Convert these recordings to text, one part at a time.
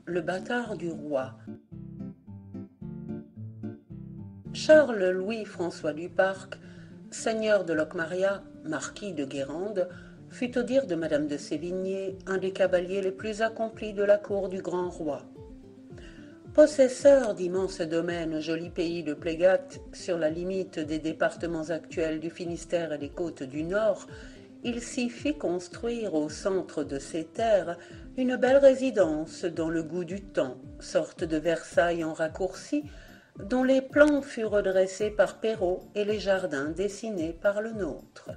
Le bâtard du roi. Charles Louis-François du Parc, seigneur de Locmaria, marquis de Guérande, fut au dire de madame de Sévigné un des cavaliers les plus accomplis de la cour du grand roi. Possesseur d'immenses domaines au joli pays de Plégat, sur la limite des départements actuels du Finistère et des côtes du Nord, il s'y fit construire au centre de ses terres une belle résidence dans le goût du temps, sorte de Versailles en raccourci, dont les plans furent redressés par Perrault et les jardins dessinés par le nôtre.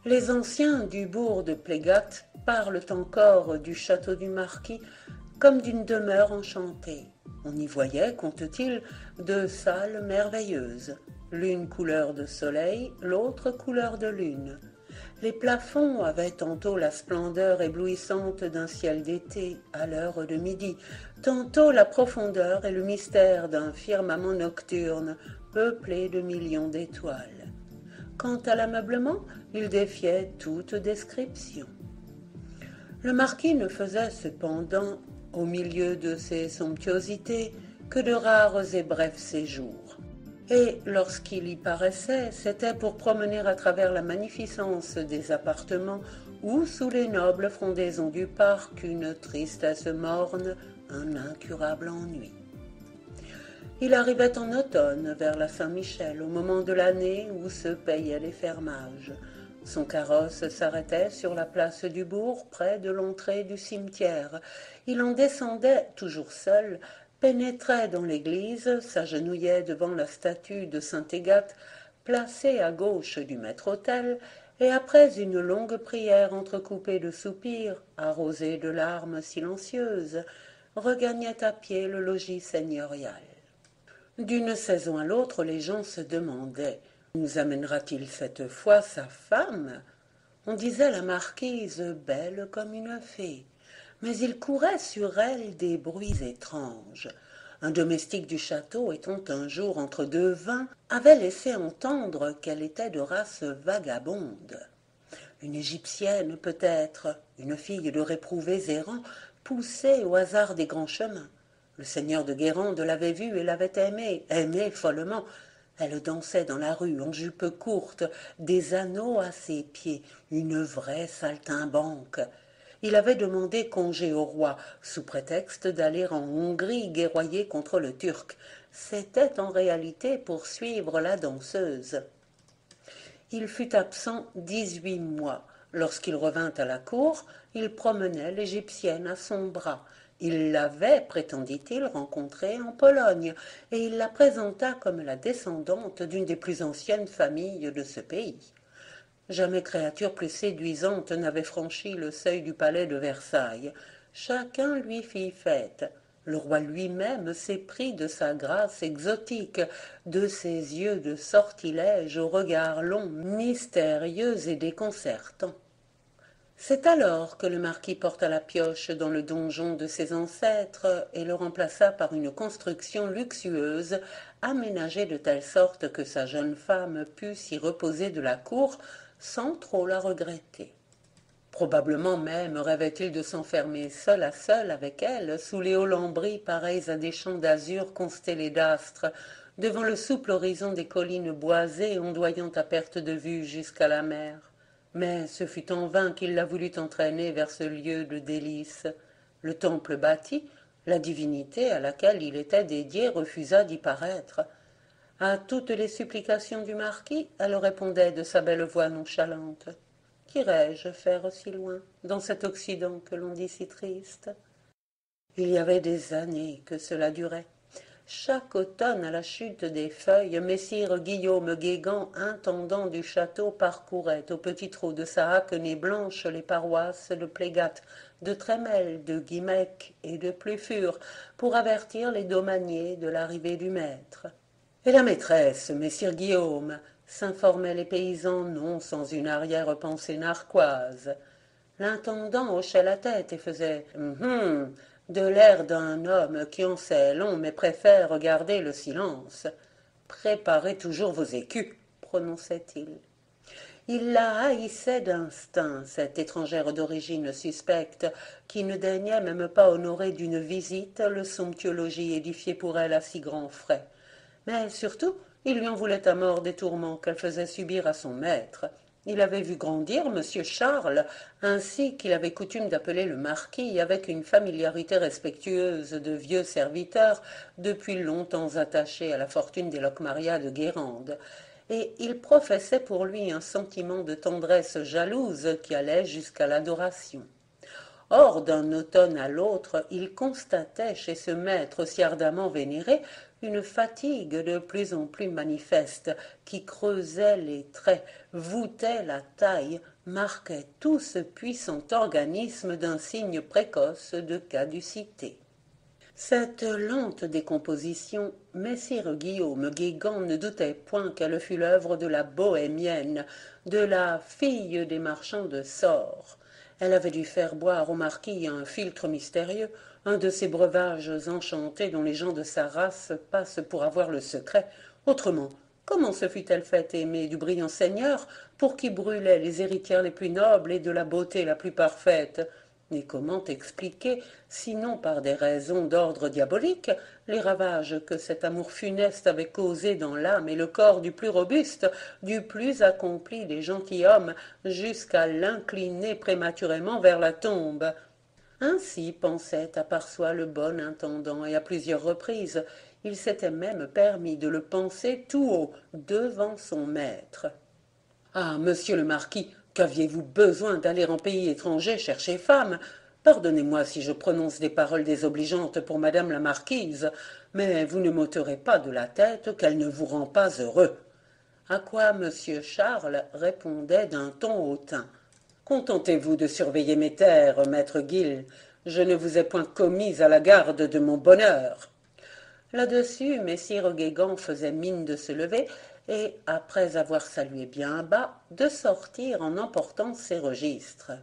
Les anciens du bourg de Plégat parlent encore du château du Marquis comme d'une demeure enchantée. On y voyait, compte-t-il, deux salles merveilleuses, l'une couleur de soleil, l'autre couleur de lune. Les plafonds avaient tantôt la splendeur éblouissante d'un ciel d'été à l'heure de midi, tantôt la profondeur et le mystère d'un firmament nocturne peuplé de millions d'étoiles. Quant à l'ameublement, il défiait toute description. Le marquis ne faisait cependant, au milieu de ses somptuosités, que de rares et brefs séjours. Et lorsqu'il y paraissait, c'était pour promener à travers la magnificence des appartements ou sous les nobles frondaisons du parc une tristesse morne, un incurable ennui. Il arrivait en automne vers la Saint-Michel, au moment de l'année où se payaient les fermages. Son carrosse s'arrêtait sur la place du bourg, près de l'entrée du cimetière. Il en descendait, toujours seul, pénétrait dans l'église, s'agenouillait devant la statue de Saint-Égat, placée à gauche du maître-autel, et après une longue prière entrecoupée de soupirs, arrosée de larmes silencieuses, regagnait à pied le logis seigneurial. D'une saison à l'autre, les gens se demandaient « Nous amènera-t-il cette fois sa femme ?» On disait la marquise belle comme une fée, mais il courait sur elle des bruits étranges. Un domestique du château, étant un jour entre deux vins, avait laissé entendre qu'elle était de race vagabonde. Une égyptienne peut-être, une fille de réprouvés errants, poussée au hasard des grands chemins. Le seigneur de Guérande l'avait vue et l'avait aimée follement. Elle dansait dans la rue en jupe courte, des anneaux à ses pieds, une vraie saltimbanque. Il avait demandé congé au roi, sous prétexte d'aller en Hongrie guerroyer contre le Turc. C'était en réalité pour suivre la danseuse. Il fut absent 18 mois. Lorsqu'il revint à la cour, il promenait l'égyptienne à son bras. Il l'avait, prétendit-il, rencontrée en Pologne, et il la présenta comme la descendante d'une des plus anciennes familles de ce pays. Jamais créature plus séduisante n'avait franchi le seuil du palais de Versailles. Chacun lui fit fête. Le roi lui-même s'éprit de sa grâce exotique, de ses yeux de sortilège au regard long, mystérieux et déconcertant. C'est alors que le marquis porta la pioche dans le donjon de ses ancêtres et le remplaça par une construction luxueuse, aménagée de telle sorte que sa jeune femme put s'y reposer de la cour sans trop la regretter. Probablement même rêvait-il de s'enfermer seul à seul avec elle, sous les hauts lambris pareils à des champs d'azur constellés d'astres, devant le souple horizon des collines boisées ondoyant à perte de vue jusqu'à la mer. Mais ce fut en vain qu'il la voulut entraîner vers ce lieu de délices. Le temple bâti, la divinité à laquelle il était dédié refusa d'y paraître. À toutes les supplications du marquis, elle répondait de sa belle voix nonchalante. Qu'irais-je faire si loin, dans cet Occident que l'on dit si triste? Il y avait des années que cela durait. Chaque automne, à la chute des feuilles, messire Guillaume Guégan, intendant du château, parcourait au petit trot de sa haquenée blanche les paroisses de Plégat, de Trémel, de Guimec et de Ploufur, pour avertir les domaniers de l'arrivée du maître. Et la maîtresse, messire Guillaume, s'informaient les paysans non sans une arrière-pensée narquoise. L'intendant hochait la tête et faisait de l'air d'un homme qui en sait long mais préfère regarder le silence. Préparez toujours vos écus, prononçait-il. Il la haïssait d'instinct, cette étrangère d'origine suspecte, qui ne daignait même pas honorer d'une visite le somptueux logis édifié pour elle à si grands frais. Mais surtout, il lui en voulait à mort des tourments qu'elle faisait subir à son maître. Il avait vu grandir monsieur Charles, ainsi qu'il avait coutume d'appeler le marquis, avec une familiarité respectueuse de vieux serviteurs depuis longtemps attachés à la fortune des Locmaria de Guérande, et il professait pour lui un sentiment de tendresse jalouse qui allait jusqu'à l'adoration. Or, d'un automne à l'autre, il constatait chez ce maître si ardemment vénéré une fatigue de plus en plus manifeste, qui creusait les traits, voûtait la taille, marquait tout ce puissant organisme d'un signe précoce de caducité. Cette lente décomposition, messire Guillaume Guégan ne doutait point qu'elle fût l'œuvre de la bohémienne, de la fille des marchands de Sort. Elle avait dû faire boire au marquis un philtre mystérieux, un de ces breuvages enchantés dont les gens de sa race passent pour avoir le secret. Autrement, comment se fût-elle fait aimer du brillant seigneur pour qui brûlaient les héritières les plus nobles et de la beauté la plus parfaite? Et comment expliquer, sinon par des raisons d'ordre diabolique, les ravages que cet amour funeste avait causés dans l'âme et le corps du plus robuste, du plus accompli des gentilshommes, jusqu'à l'incliner prématurément vers la tombe? Ainsi pensait à part soi le bon intendant, et à plusieurs reprises il s'était même permis de le penser tout haut devant son maître. Ah, monsieur le marquis, qu'aviez-vous besoin d'aller en pays étranger chercher femme? Pardonnez-moi si je prononce des paroles désobligeantes pour madame la marquise, mais vous ne m'ôterez pas de la tête qu'elle ne vous rend pas heureux. À quoi monsieur Charles répondait d'un ton hautain. Contentez-vous de surveiller mes terres, maître Gill. Je ne vous ai point commis à la garde de mon bonheur. Là-dessus, messire Guégan faisait mine de se lever et, après avoir salué bien bas, de sortir en emportant ses registres.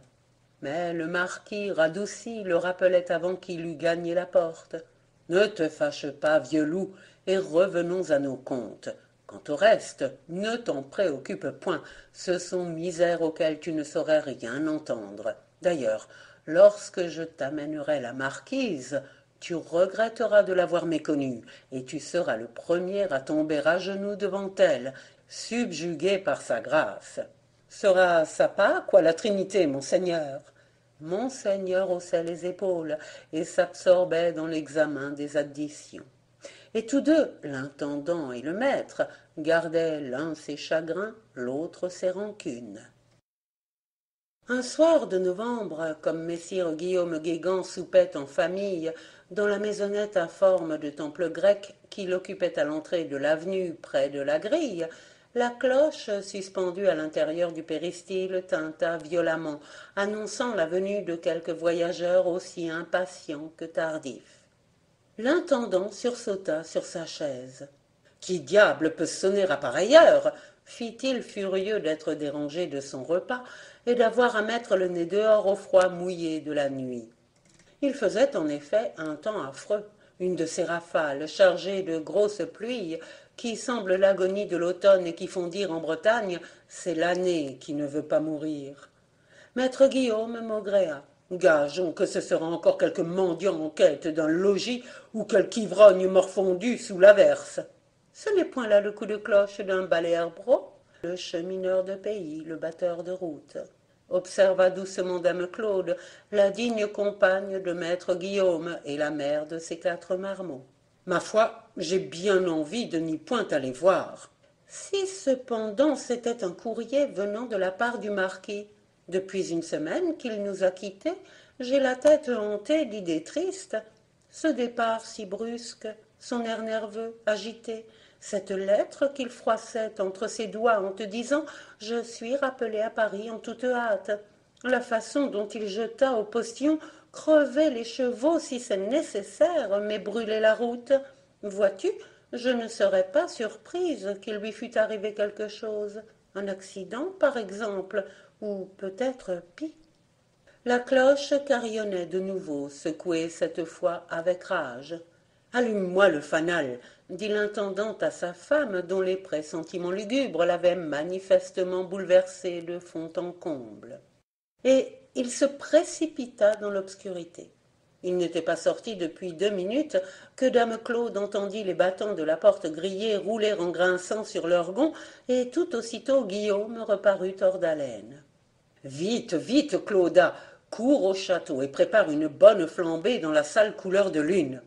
Mais le marquis, radouci, le rappelait avant qu'il eût gagné la porte. « Ne te fâche pas, vieux loup, et revenons à nos comptes. Quant au reste, ne t'en préoccupe point, ce sont misères auxquelles tu ne saurais rien entendre. D'ailleurs, lorsque je t'amènerai la marquise, tu regretteras de l'avoir méconnue, et tu seras le premier à tomber à genoux devant elle, subjugué par sa grâce. Sera ça pas quoi la Trinité, monseigneur? Monseigneur haussait les épaules et s'absorbait dans l'examen des additions. Et tous deux, l'intendant et le maître, gardaient l'un ses chagrins, l'autre ses rancunes. Un soir de novembre, comme messire Guillaume Guégan soupait en famille dans la maisonnette à forme de temple grec qu'il occupait à l'entrée de l'avenue près de la grille, la cloche suspendue à l'intérieur du péristyle tinta violemment, annonçant la venue de quelques voyageurs aussi impatients que tardifs. L'intendant sursauta sur sa chaise. « Qui diable peut sonner à pareille heure ?» fit-il, furieux d'être dérangé de son repas et d'avoir à mettre le nez dehors au froid mouillé de la nuit. Il faisait en effet un temps affreux, une de ces rafales chargées de grosses pluies qui semblent l'agonie de l'automne et qui font dire en Bretagne « c'est l'année qui ne veut pas mourir ». Maître Guillaume maugréa. Gageons que ce sera encore quelque mendiant en quête d'un logis ou quelque ivrogne morfondu sous l'averse. Ce n'est point là le coup de cloche d'un balai-herbro, le chemineur de pays, le batteur de route, observa doucement dame Claude, la digne compagne de maître Guillaume et la mère de ses 4 marmots. Ma foi, j'ai bien envie de n'y point aller voir. Si cependant c'était un courrier venant de la part du marquis. Depuis une semaine qu'il nous a quittés, j'ai la tête hantée d'idées tristes. Ce départ si brusque, son air nerveux, agité, cette lettre qu'il froissait entre ses doigts en te disant « Je suis rappelé à Paris en toute hâte », la façon dont il jeta au postillon « Crever les chevaux si c'est nécessaire, mais brûler la route ». Vois-tu, je ne serais pas surprise qu'il lui fût arrivé quelque chose, un accident par exemple, ou peut-être pis. La cloche carillonnait de nouveau, secouée cette fois avec rage. Allume-moi le fanal, dit l'intendant à sa femme, dont les pressentiments lugubres l'avaient manifestement bouleversé de fond en comble. Et il se précipita dans l'obscurité. Il n'était pas sorti depuis 2 minutes que dame Claude entendit les battants de la porte grillée rouler en grinçant sur leurs gonds, et tout aussitôt Guillaume reparut hors d'haleine. Vite, vite, Clauda, cours au château et prépare une bonne flambée dans la salle couleur de lune.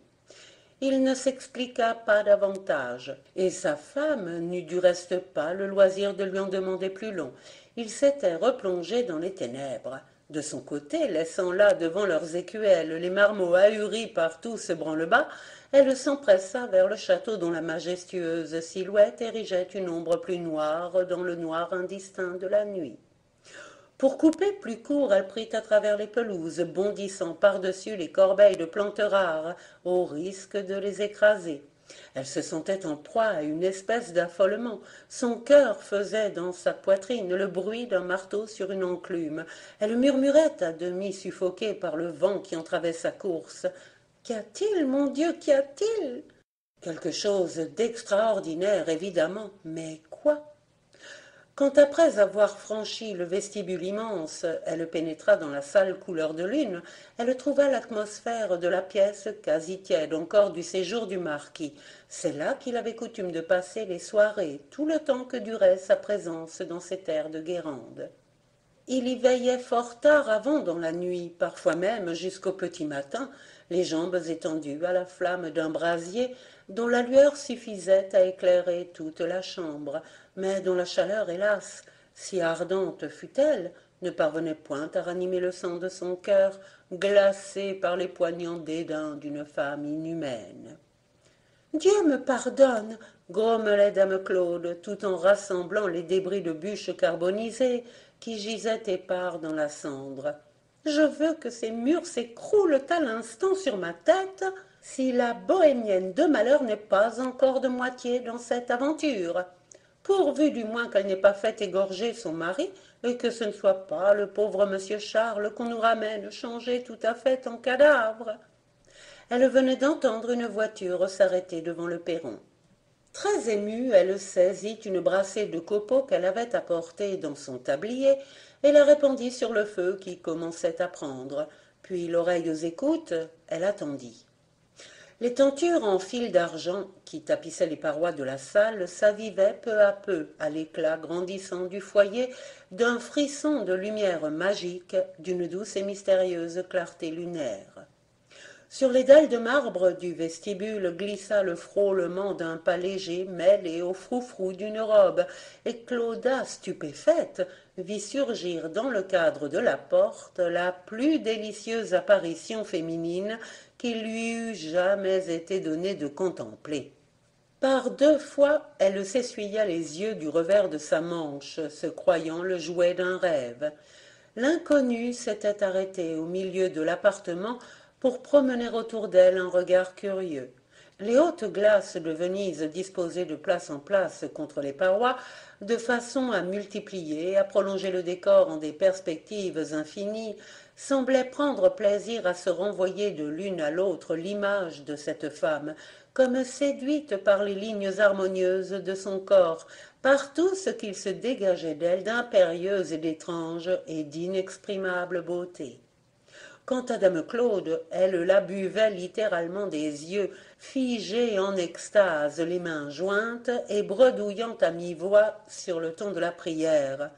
Il ne s'expliqua pas davantage, et sa femme n'eut du reste pas le loisir de lui en demander plus long. Il s'était replongé dans les ténèbres. De son côté, laissant là devant leurs écuelles les marmots ahuris par tout ce branle-bas, elle s'empressa vers le château dont la majestueuse silhouette érigeait une ombre plus noire dans le noir indistinct de la nuit. Pour couper plus court, elle prit à travers les pelouses, bondissant par-dessus les corbeilles de plantes rares, au risque de les écraser. Elle se sentait en proie à une espèce d'affolement. Son cœur faisait dans sa poitrine le bruit d'un marteau sur une enclume. Elle murmurait à demi suffoquée par le vent qui entravait sa course. Qu'y a-t-il, mon Dieu, qu'y a-t-il? Quelque chose d'extraordinaire, évidemment, mais quoi? Quand après avoir franchi le vestibule immense, elle pénétra dans la salle couleur de lune, elle trouva l'atmosphère de la pièce quasi tiède encore du séjour du marquis. C'est là qu'il avait coutume de passer les soirées, tout le temps que durait sa présence dans ces terres de Guérande. Il y veillait fort tard avant dans la nuit, parfois même jusqu'au petit matin, les jambes étendues à la flamme d'un brasier dont la lueur suffisait à éclairer toute la chambre, mais dont la chaleur, hélas, si ardente fût-elle, ne parvenait point à ranimer le sang de son cœur, glacé par les poignants dédains d'une femme inhumaine. Dieu me pardonne, grommelait dame Claude, tout en rassemblant les débris de bûches carbonisées qui gisaient épars dans la cendre. Je veux que ces murs s'écroulent à l'instant sur ma tête, si la bohémienne de malheur n'est pas encore de moitié dans cette aventure. Pourvu du moins qu'elle n'ait pas fait égorger son mari, et que ce ne soit pas le pauvre monsieur Charles qu'on nous ramène changé tout à fait en cadavre. Elle venait d'entendre une voiture s'arrêter devant le perron. Très émue, elle saisit une brassée de copeaux qu'elle avait apportée dans son tablier et la répandit sur le feu qui commençait à prendre. Puis, l'oreille aux écoutes, elle attendit. Les tentures en fil d'argent qui tapissaient les parois de la salle s'avivaient peu à peu à l'éclat grandissant du foyer d'un frisson de lumière magique, d'une douce et mystérieuse clarté lunaire. Sur les dalles de marbre du vestibule glissa le frôlement d'un pas léger mêlé au froufrou d'une robe, et Clauda, stupéfaite, vit surgir dans le cadre de la porte la plus délicieuse apparition féminine qu'il lui eût jamais été donné de contempler. Par 2 fois, elle s'essuya les yeux du revers de sa manche, se croyant le jouet d'un rêve. L'inconnu s'était arrêté au milieu de l'appartement pour promener autour d'elle un regard curieux. Les hautes glaces de Venise disposées de place en place contre les parois, de façon à multiplier et à prolonger le décor en des perspectives infinies, semblaient prendre plaisir à se renvoyer de l'une à l'autre l'image de cette femme, comme séduite par les lignes harmonieuses de son corps, par tout ce qu'il se dégageait d'elle d'impérieuse et d'étrange et d'inexprimable beauté. Quant à dame Claude, elle la buvait littéralement des yeux, figée en extase, les mains jointes et bredouillant à mi-voix sur le ton de la prière.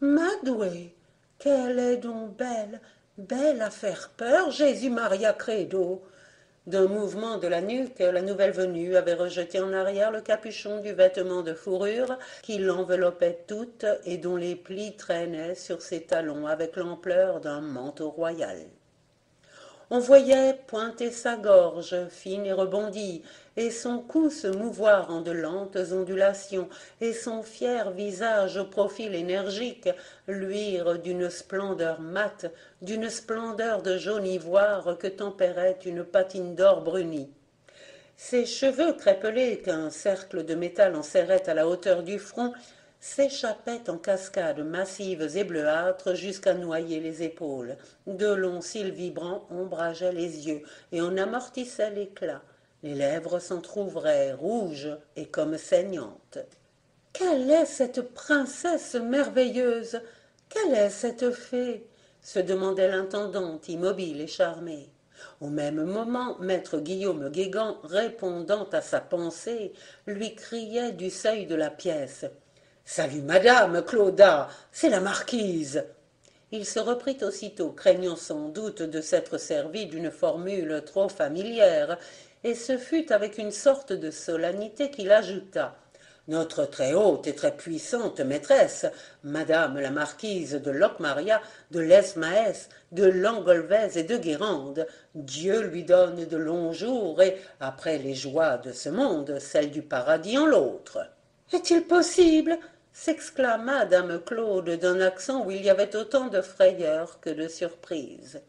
Madoué, qu'elle est donc belle, belle à faire peur, Jésus Maria Credo. D'un mouvement de la nuque, la nouvelle venue avait rejeté en arrière le capuchon du vêtement de fourrure qui l'enveloppait toute et dont les plis traînaient sur ses talons avec l'ampleur d'un manteau royal. On voyait pointer sa gorge, fine et rebondie, et son cou se mouvoir en de lentes ondulations, et son fier visage au profil énergique luire d'une splendeur mate, d'une splendeur de jaune ivoire que tempérait une patine d'or bruni. Ses cheveux crépelés qu'un cercle de métal enserrait à la hauteur du front s'échappaient en cascades massives et bleuâtres jusqu'à noyer les épaules. De longs cils vibrants ombrageaient les yeux et en amortissaient l'éclat. Les lèvres s'entr'ouvraient, rouges et comme saignantes. Quelle est cette princesse merveilleuse? Quelle est cette fée? Se demandait l'intendante, immobile et charmée. Au même moment, maître Guillaume Guégan, répondant à sa pensée, lui criait du seuil de la pièce. Salut, madame Clauda, c'est la marquise. Il se reprit aussitôt, craignant sans doute de s'être servi d'une formule trop familière, et ce fut avec une sorte de solennité qu'il ajouta. Notre très haute et très puissante maîtresse, madame la marquise de Locmaria, de Lesmaes, de Langolvez et de Guérande, Dieu lui donne de longs jours et, après les joies de ce monde, celles du paradis en l'autre. Est-il possible? S'exclama dame Claude d'un accent où il y avait autant de frayeur que de surprise.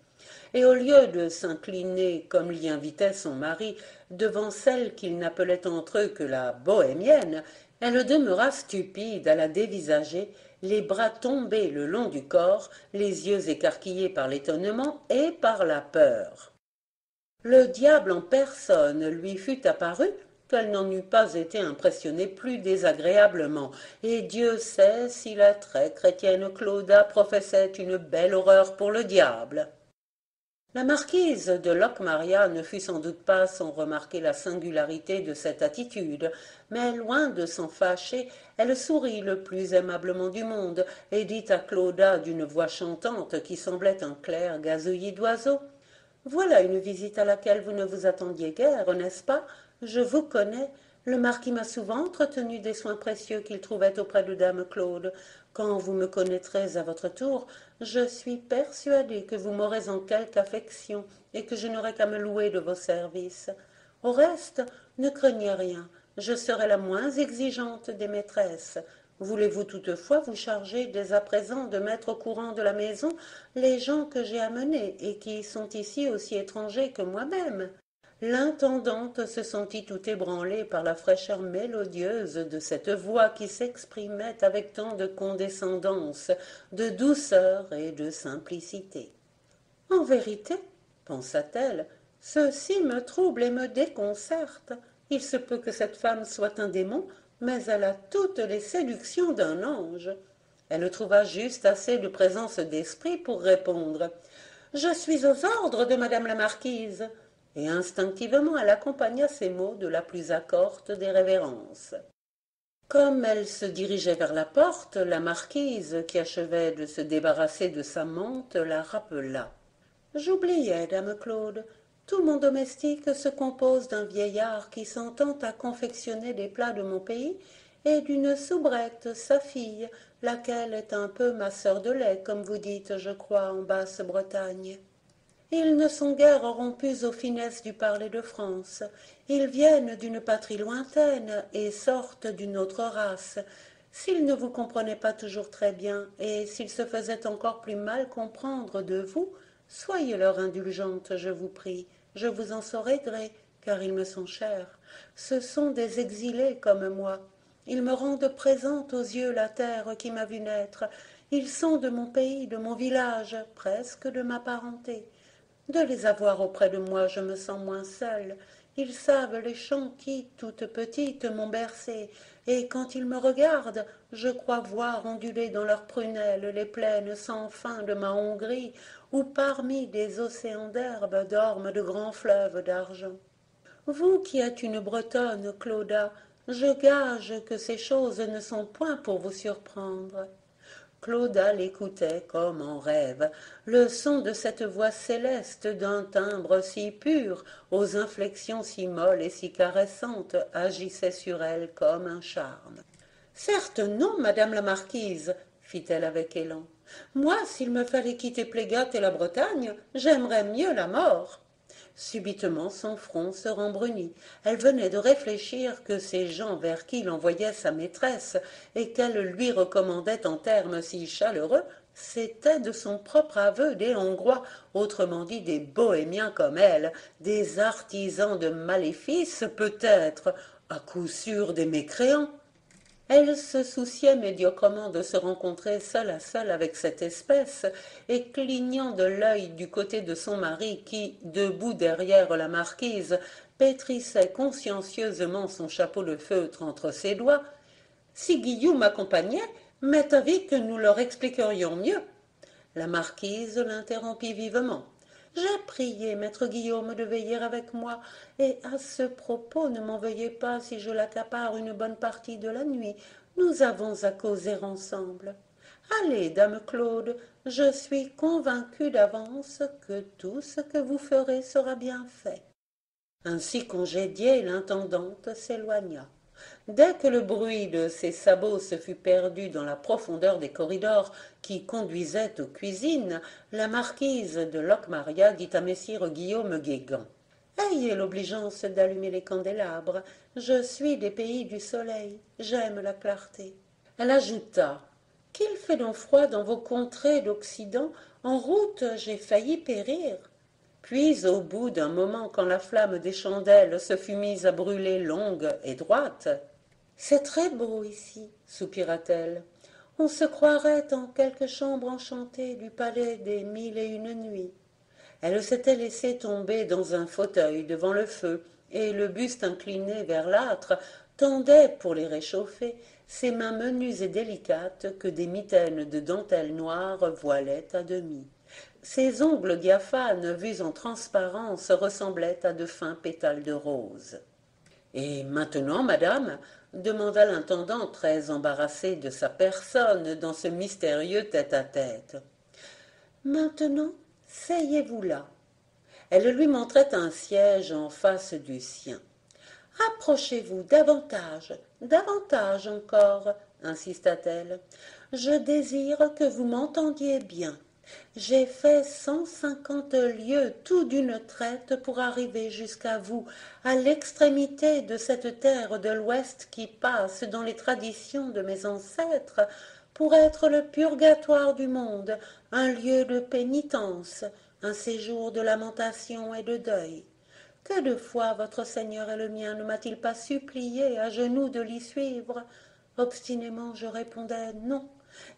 Et au lieu de s'incliner, comme l'y invitait son mari, devant celle qu'il n'appelait entre eux que la bohémienne, elle demeura stupide à la dévisager, les bras tombés le long du corps, les yeux écarquillés par l'étonnement et par la peur. Le diable en personne lui fût apparu, qu'elle n'en eût pas été impressionnée plus désagréablement, et Dieu sait si la très chrétienne Clauda professait une belle horreur pour le diable. La marquise de Locmaria ne fut sans doute pas sans remarquer la singularité de cette attitude, mais loin de s'en fâcher, elle sourit le plus aimablement du monde, et dit à Clauda d'une voix chantante qui semblait un clair gazouillis d'oiseaux. Voilà une visite à laquelle vous ne vous attendiez guère, n'est-ce pas? Je vous connais. Le marquis m'a souvent entretenu des soins précieux qu'il trouvait auprès de dame Claude. Quand vous me connaîtrez à votre tour, je suis persuadée que vous m'aurez en quelque affection et que je n'aurai qu'à me louer de vos services. Au reste, ne craignez rien, je serai la moins exigeante des maîtresses. Voulez-vous toutefois vous charger dès à présent de mettre au courant de la maison les gens que j'ai amenés et qui sont ici aussi étrangers que moi-même? L'intendante se sentit tout ébranlée par la fraîcheur mélodieuse de cette voix qui s'exprimait avec tant de condescendance, de douceur et de simplicité. En vérité, pensa-t-elle, ceci me trouble et me déconcerte. Il se peut que cette femme soit un démon, mais elle a toutes les séductions d'un ange. Elle trouva juste assez de présence d'esprit pour répondre. Je suis aux ordres de madame la marquise. Et instinctivement elle accompagna ces mots de la plus accorte des révérences. Comme elle se dirigeait vers la porte, la marquise, qui achevait de se débarrasser de sa mante, la rappela. J'oubliais, dame Claude, tout mon domestique se compose d'un vieillard qui s'entend à confectionner des plats de mon pays et d'une soubrette, sa fille, laquelle est un peu ma sœur de lait, comme vous dites, je crois, en Basse-Bretagne. Ils ne sont guère rompus aux finesses du parler de France. Ils viennent d'une patrie lointaine et sortent d'une autre race. S'ils ne vous comprenaient pas toujours très bien, et s'ils se faisaient encore plus mal comprendre de vous, soyez leur indulgente, je vous prie. Je vous en saurai gré, car ils me sont chers. Ce sont des exilés comme moi. Ils me rendent présente aux yeux la terre qui m'a vu naître. Ils sont de mon pays, de mon village, presque de ma parenté. De les avoir auprès de moi, je me sens moins seule. Ils savent les chants qui, toute petite, m'ont bercée, et quand ils me regardent, je crois voir onduler dans leurs prunelles les plaines sans fin de ma Hongrie, où parmi des océans d'herbe dorment de grands fleuves d'argent. Vous qui êtes une Bretonne, Clauda, je gage que ces choses ne sont point pour vous surprendre. Clauda l'écoutait comme en rêve. Le son de cette voix céleste d'un timbre si pur, aux inflexions si molles et si caressantes, agissait sur elle comme un charme. Certes non, madame la marquise, fit-elle avec élan. Moi, s'il me fallait quitter Plégat et la Bretagne, j'aimerais mieux la mort. Subitement son front se rembrunit. Elle venait de réfléchir que ces gens vers qui l'envoyait sa maîtresse et qu'elle lui recommandait en termes si chaleureux, c'étaient de son propre aveu des Hongrois, autrement dit des bohémiens comme elle, des artisans de maléfices peut-être, à coup sûr des mécréants. Elle se souciait médiocrement de se rencontrer seule à seule avec cette espèce, et clignant de l'œil du côté de son mari qui, debout derrière la marquise, pétrissait consciencieusement son chapeau de feutre entre ses doigts. Si Guillaume m'accompagnait, m'est avis que nous leur expliquerions mieux. La marquise l'interrompit vivement. J'ai prié maître Guillaume de veiller avec moi, et à ce propos ne m'en veuillez pas si je l'accapare une bonne partie de la nuit. Nous avons à causer ensemble. Allez, dame Claude, je suis convaincue d'avance que tout ce que vous ferez sera bien fait. Ainsi congédiée, l'intendante s'éloigna. Dès que le bruit de ses sabots se fut perdu dans la profondeur des corridors qui conduisaient aux cuisines, la marquise de Locmaria dit à messire Guillaume Guégan: Ayez l'obligeance d'allumer les candélabres. Je suis des pays du soleil, j'aime la clarté. Elle ajouta: Qu'il fait donc froid dans vos contrées d'Occident. En route, j'ai failli périr. Puis, au bout d'un moment, quand la flamme des chandelles se fut mise à brûler longue et droite, c'est très beau ici, soupira-t-elle. On se croirait en quelque chambre enchantée du palais des 1001 nuits. Elle s'était laissée tomber dans un fauteuil devant le feu, et le buste incliné vers l'âtre tendait, pour les réchauffer, ses mains menues et délicates que des mitaines de dentelle noire voilaient à demi. Ses ongles diaphanes, vus en transparence, ressemblaient à de fins pétales de rose. Et maintenant, madame, demanda l'intendant, très embarrassé de sa personne dans ce mystérieux tête-à-tête. Maintenant, asseyez-vous là. Elle lui montrait un siège en face du sien. Approchez-vous davantage, davantage encore, insista-t-elle. Je désire que vous m'entendiez bien. J'ai fait 150 lieues tout d'une traite pour arriver jusqu'à vous, à l'extrémité de cette terre de l'Ouest qui passe dans les traditions de mes ancêtres pour être le purgatoire du monde, un lieu de pénitence, un séjour de lamentation et de deuil. Que de fois votre Seigneur et le mien ne m'a-t-il pas supplié à genoux de l'y suivre? Obstinément je répondais non,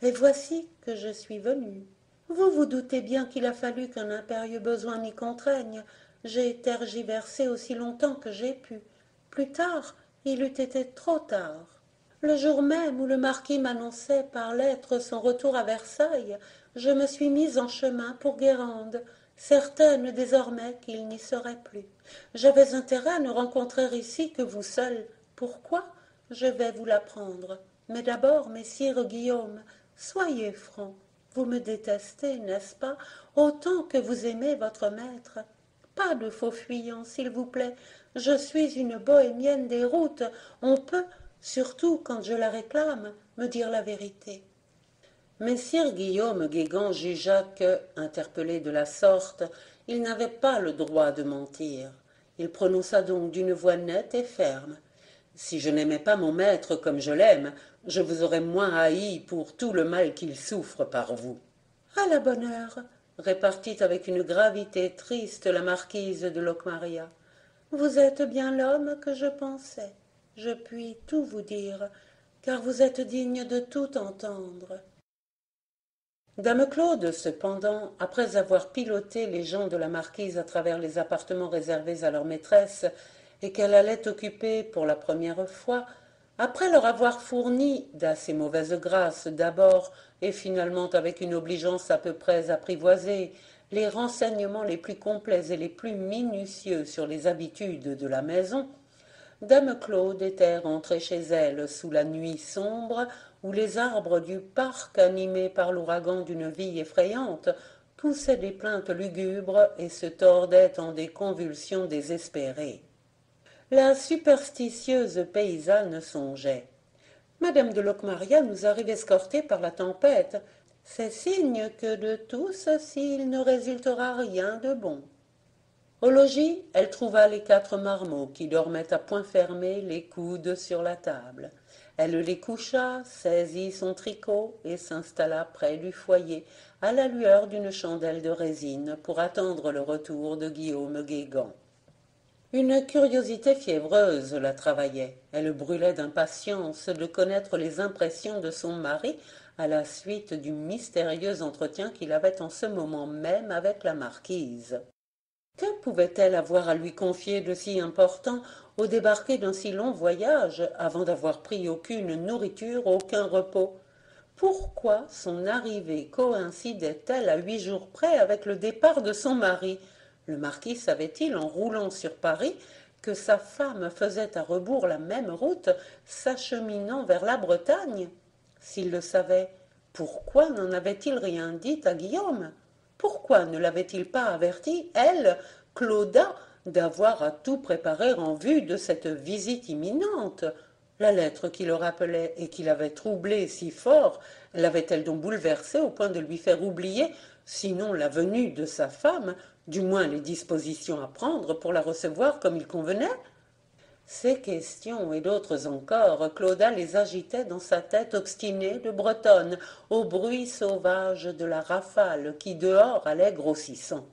et voici que je suis venue. Vous vous doutez bien qu'il a fallu qu'un impérieux besoin m'y contraigne. J'ai tergiversé aussi longtemps que j'ai pu. Plus tard, il eût été trop tard. Le jour même où le marquis m'annonçait par lettre son retour à Versailles, je me suis mise en chemin pour Guérande, certaine désormais qu'il n'y serait plus. J'avais intérêt à ne rencontrer ici que vous seul. Pourquoi? Je vais vous l'apprendre. Mais d'abord, messire Guillaume, soyez franc. Vous me détestez, n'est-ce pas, autant que vous aimez votre maître? Pas de faux fuyants, s'il vous plaît. Je suis une bohémienne des routes. On peut, surtout quand je la réclame, me dire la vérité. Messire Guillaume Guégan jugea que, interpellé de la sorte, il n'avait pas le droit de mentir. Il prononça donc d'une voix nette et ferme: Si je n'aimais pas mon maître comme je l'aime, je vous aurais moins haï pour tout le mal qu'il souffre par vous. À la bonne heure, répartit avec une gravité triste la marquise de Locmaria. Vous êtes bien l'homme que je pensais. Je puis tout vous dire, car vous êtes digne de tout entendre. Dame Claude, cependant, après avoir piloté les gens de la marquise à travers les appartements réservés à leur maîtresse, et qu'elle allait occuper pour la première fois, après leur avoir fourni d'assez mauvaise grâce d'abord, et finalement avec une obligeance à peu près apprivoisée, les renseignements les plus complets et les plus minutieux sur les habitudes de la maison, dame Claude était rentrée chez elle sous la nuit sombre où les arbres du parc, animés par l'ouragan d'une vie effrayante, poussaient des plaintes lugubres et se tordaient en des convulsions désespérées. La superstitieuse paysanne songeait: Madame de Locmaria nous arrive escortée par la tempête. C'est signe que de tout ceci il ne résultera rien de bon. Au logis, elle trouva les 4 marmots qui dormaient à poing fermé, les coudes sur la table. Elle les coucha, saisit son tricot et s'installa près du foyer, à la lueur d'une chandelle de résine, pour attendre le retour de Guillaume Guégan. Une curiosité fiévreuse la travaillait. Elle brûlait d'impatience de connaître les impressions de son mari à la suite du mystérieux entretien qu'il avait en ce moment même avec la marquise. Que pouvait-elle avoir à lui confier de si important au débarquer d'un si long voyage avant d'avoir pris aucune nourriture, aucun repos? Pourquoi son arrivée coïncidait-elle à 8 jours près avec le départ de son mari? Le marquis savait-il, en roulant sur Paris, que sa femme faisait à rebours la même route, s'acheminant vers la Bretagne? S'il le savait, pourquoi n'en avait-il rien dit à Guillaume? Pourquoi ne l'avait-il pas averti, elle, Clauda, d'avoir à tout préparer en vue de cette visite imminente? La lettre qui le rappelait et qui l'avait troublé si fort, l'avait-elle donc bouleversé au point de lui faire oublier, sinon la venue de sa femme, du moins les dispositions à prendre pour la recevoir comme il convenait? Ces questions et d'autres encore, Clauda les agitait dans sa tête obstinée de Bretonne, au bruit sauvage de la rafale qui dehors allait grossissant.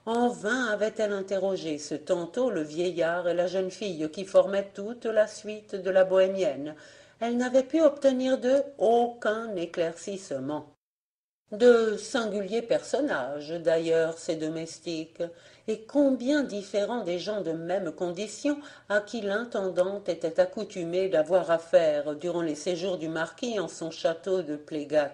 En vain avait-elle interrogé ce tantôt le vieillard et la jeune fille qui formaient toute la suite de la bohémienne. Elle n'avait pu obtenir d'eux aucun éclaircissement. De singuliers personnages, d'ailleurs, ces domestiques, et combien différents des gens de même condition à qui l'intendante était accoutumée d'avoir affaire durant les séjours du marquis en son château de Plégat.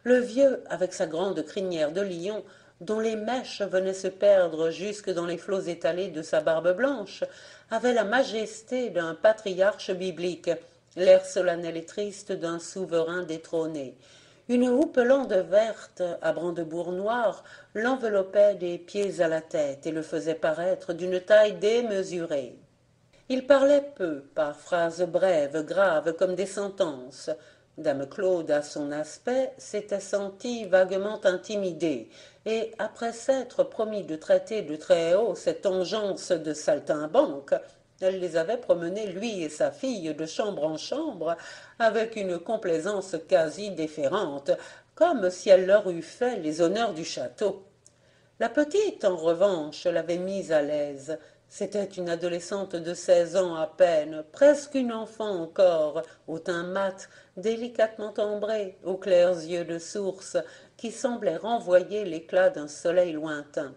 Le vieux, avec sa grande crinière de lion, dont les mèches venaient se perdre jusque dans les flots étalés de sa barbe blanche, avait la majesté d'un patriarche biblique, l'air solennel et triste d'un souverain détrôné. Une houppelande verte à brandebourgs noirs l'enveloppait des pieds à la tête et le faisait paraître d'une taille démesurée. Il parlait peu, par phrases brèves, graves comme des sentences. Dame Claude, à son aspect, s'était sentie vaguement intimidée, et, après s'être promis de traiter de très haut cette engeance de saltimbanque, elle les avait promenés, lui et sa fille, de chambre en chambre, avec une complaisance quasi déférente, comme si elle leur eût fait les honneurs du château. La petite, en revanche, l'avait mise à l'aise. C'était une adolescente de 16 ans à peine, presque une enfant encore, au teint mat, délicatement ambré, aux clairs yeux de source, qui semblaient renvoyer l'éclat d'un soleil lointain.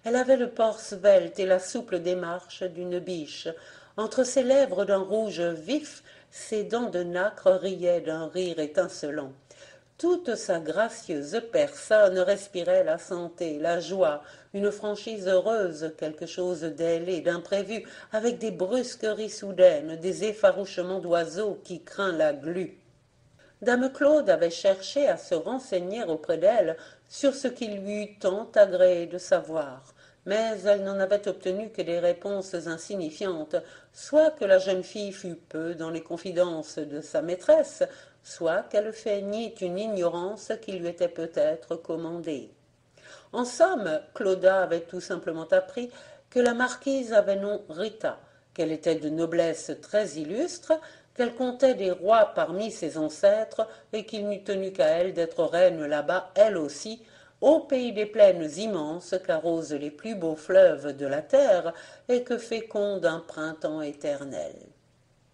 Elle avait le port svelte et la souple démarche d'une biche. Entre ses lèvres d'un rouge vif, ses dents de nacre riaient d'un rire étincelant. Toute sa gracieuse personne respirait la santé, la joie, une franchise heureuse, quelque chose d'ailé, d'imprévu, avec des brusqueries soudaines, des effarouchements d'oiseaux qui craint la glu. Dame Claude avait cherché à se renseigner auprès d'elle sur ce qui lui eût tant agréé de savoir, mais elle n'en avait obtenu que des réponses insignifiantes, soit que la jeune fille fût peu dans les confidences de sa maîtresse, soit qu'elle feignît une ignorance qui lui était peut-être commandée. En somme, Clauda avait tout simplement appris que la marquise avait nom Rita, qu'elle était de noblesse très illustre, qu'elle comptait des rois parmi ses ancêtres, et qu'il n'eût tenu qu'à elle d'être reine là-bas, elle aussi, au pays des plaines immenses qu'arrosent les plus beaux fleuves de la terre et que féconde un printemps éternel.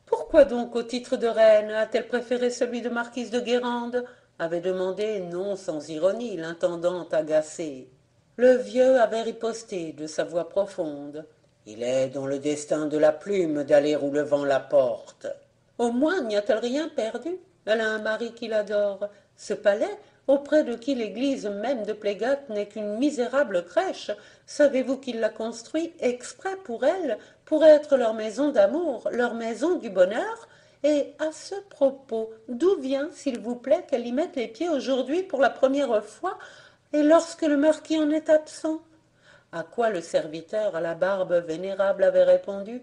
Pourquoi donc, au titre de reine, a-t-elle préféré celui de marquise de Guérande? Avait demandé, non sans ironie, l'intendante agacée. Le vieux avait riposté de sa voix profonde. Il est dans le destin de la plume d'aller où le vent la porte. Au moins n'y a-t-elle rien perdu? Elle a un mari qui l'adore. Ce palais, auprès de qui l'église même de Plégat n'est qu'une misérable crèche, savez-vous qu'il l'a construit exprès pour elle, pour être leur maison d'amour, leur maison du bonheur? Et à ce propos, d'où vient, s'il vous plaît, qu'elle y mette les pieds aujourd'hui pour la première fois, et lorsque le marquis en est absent? À quoi le serviteur à la barbe vénérable avait répondu: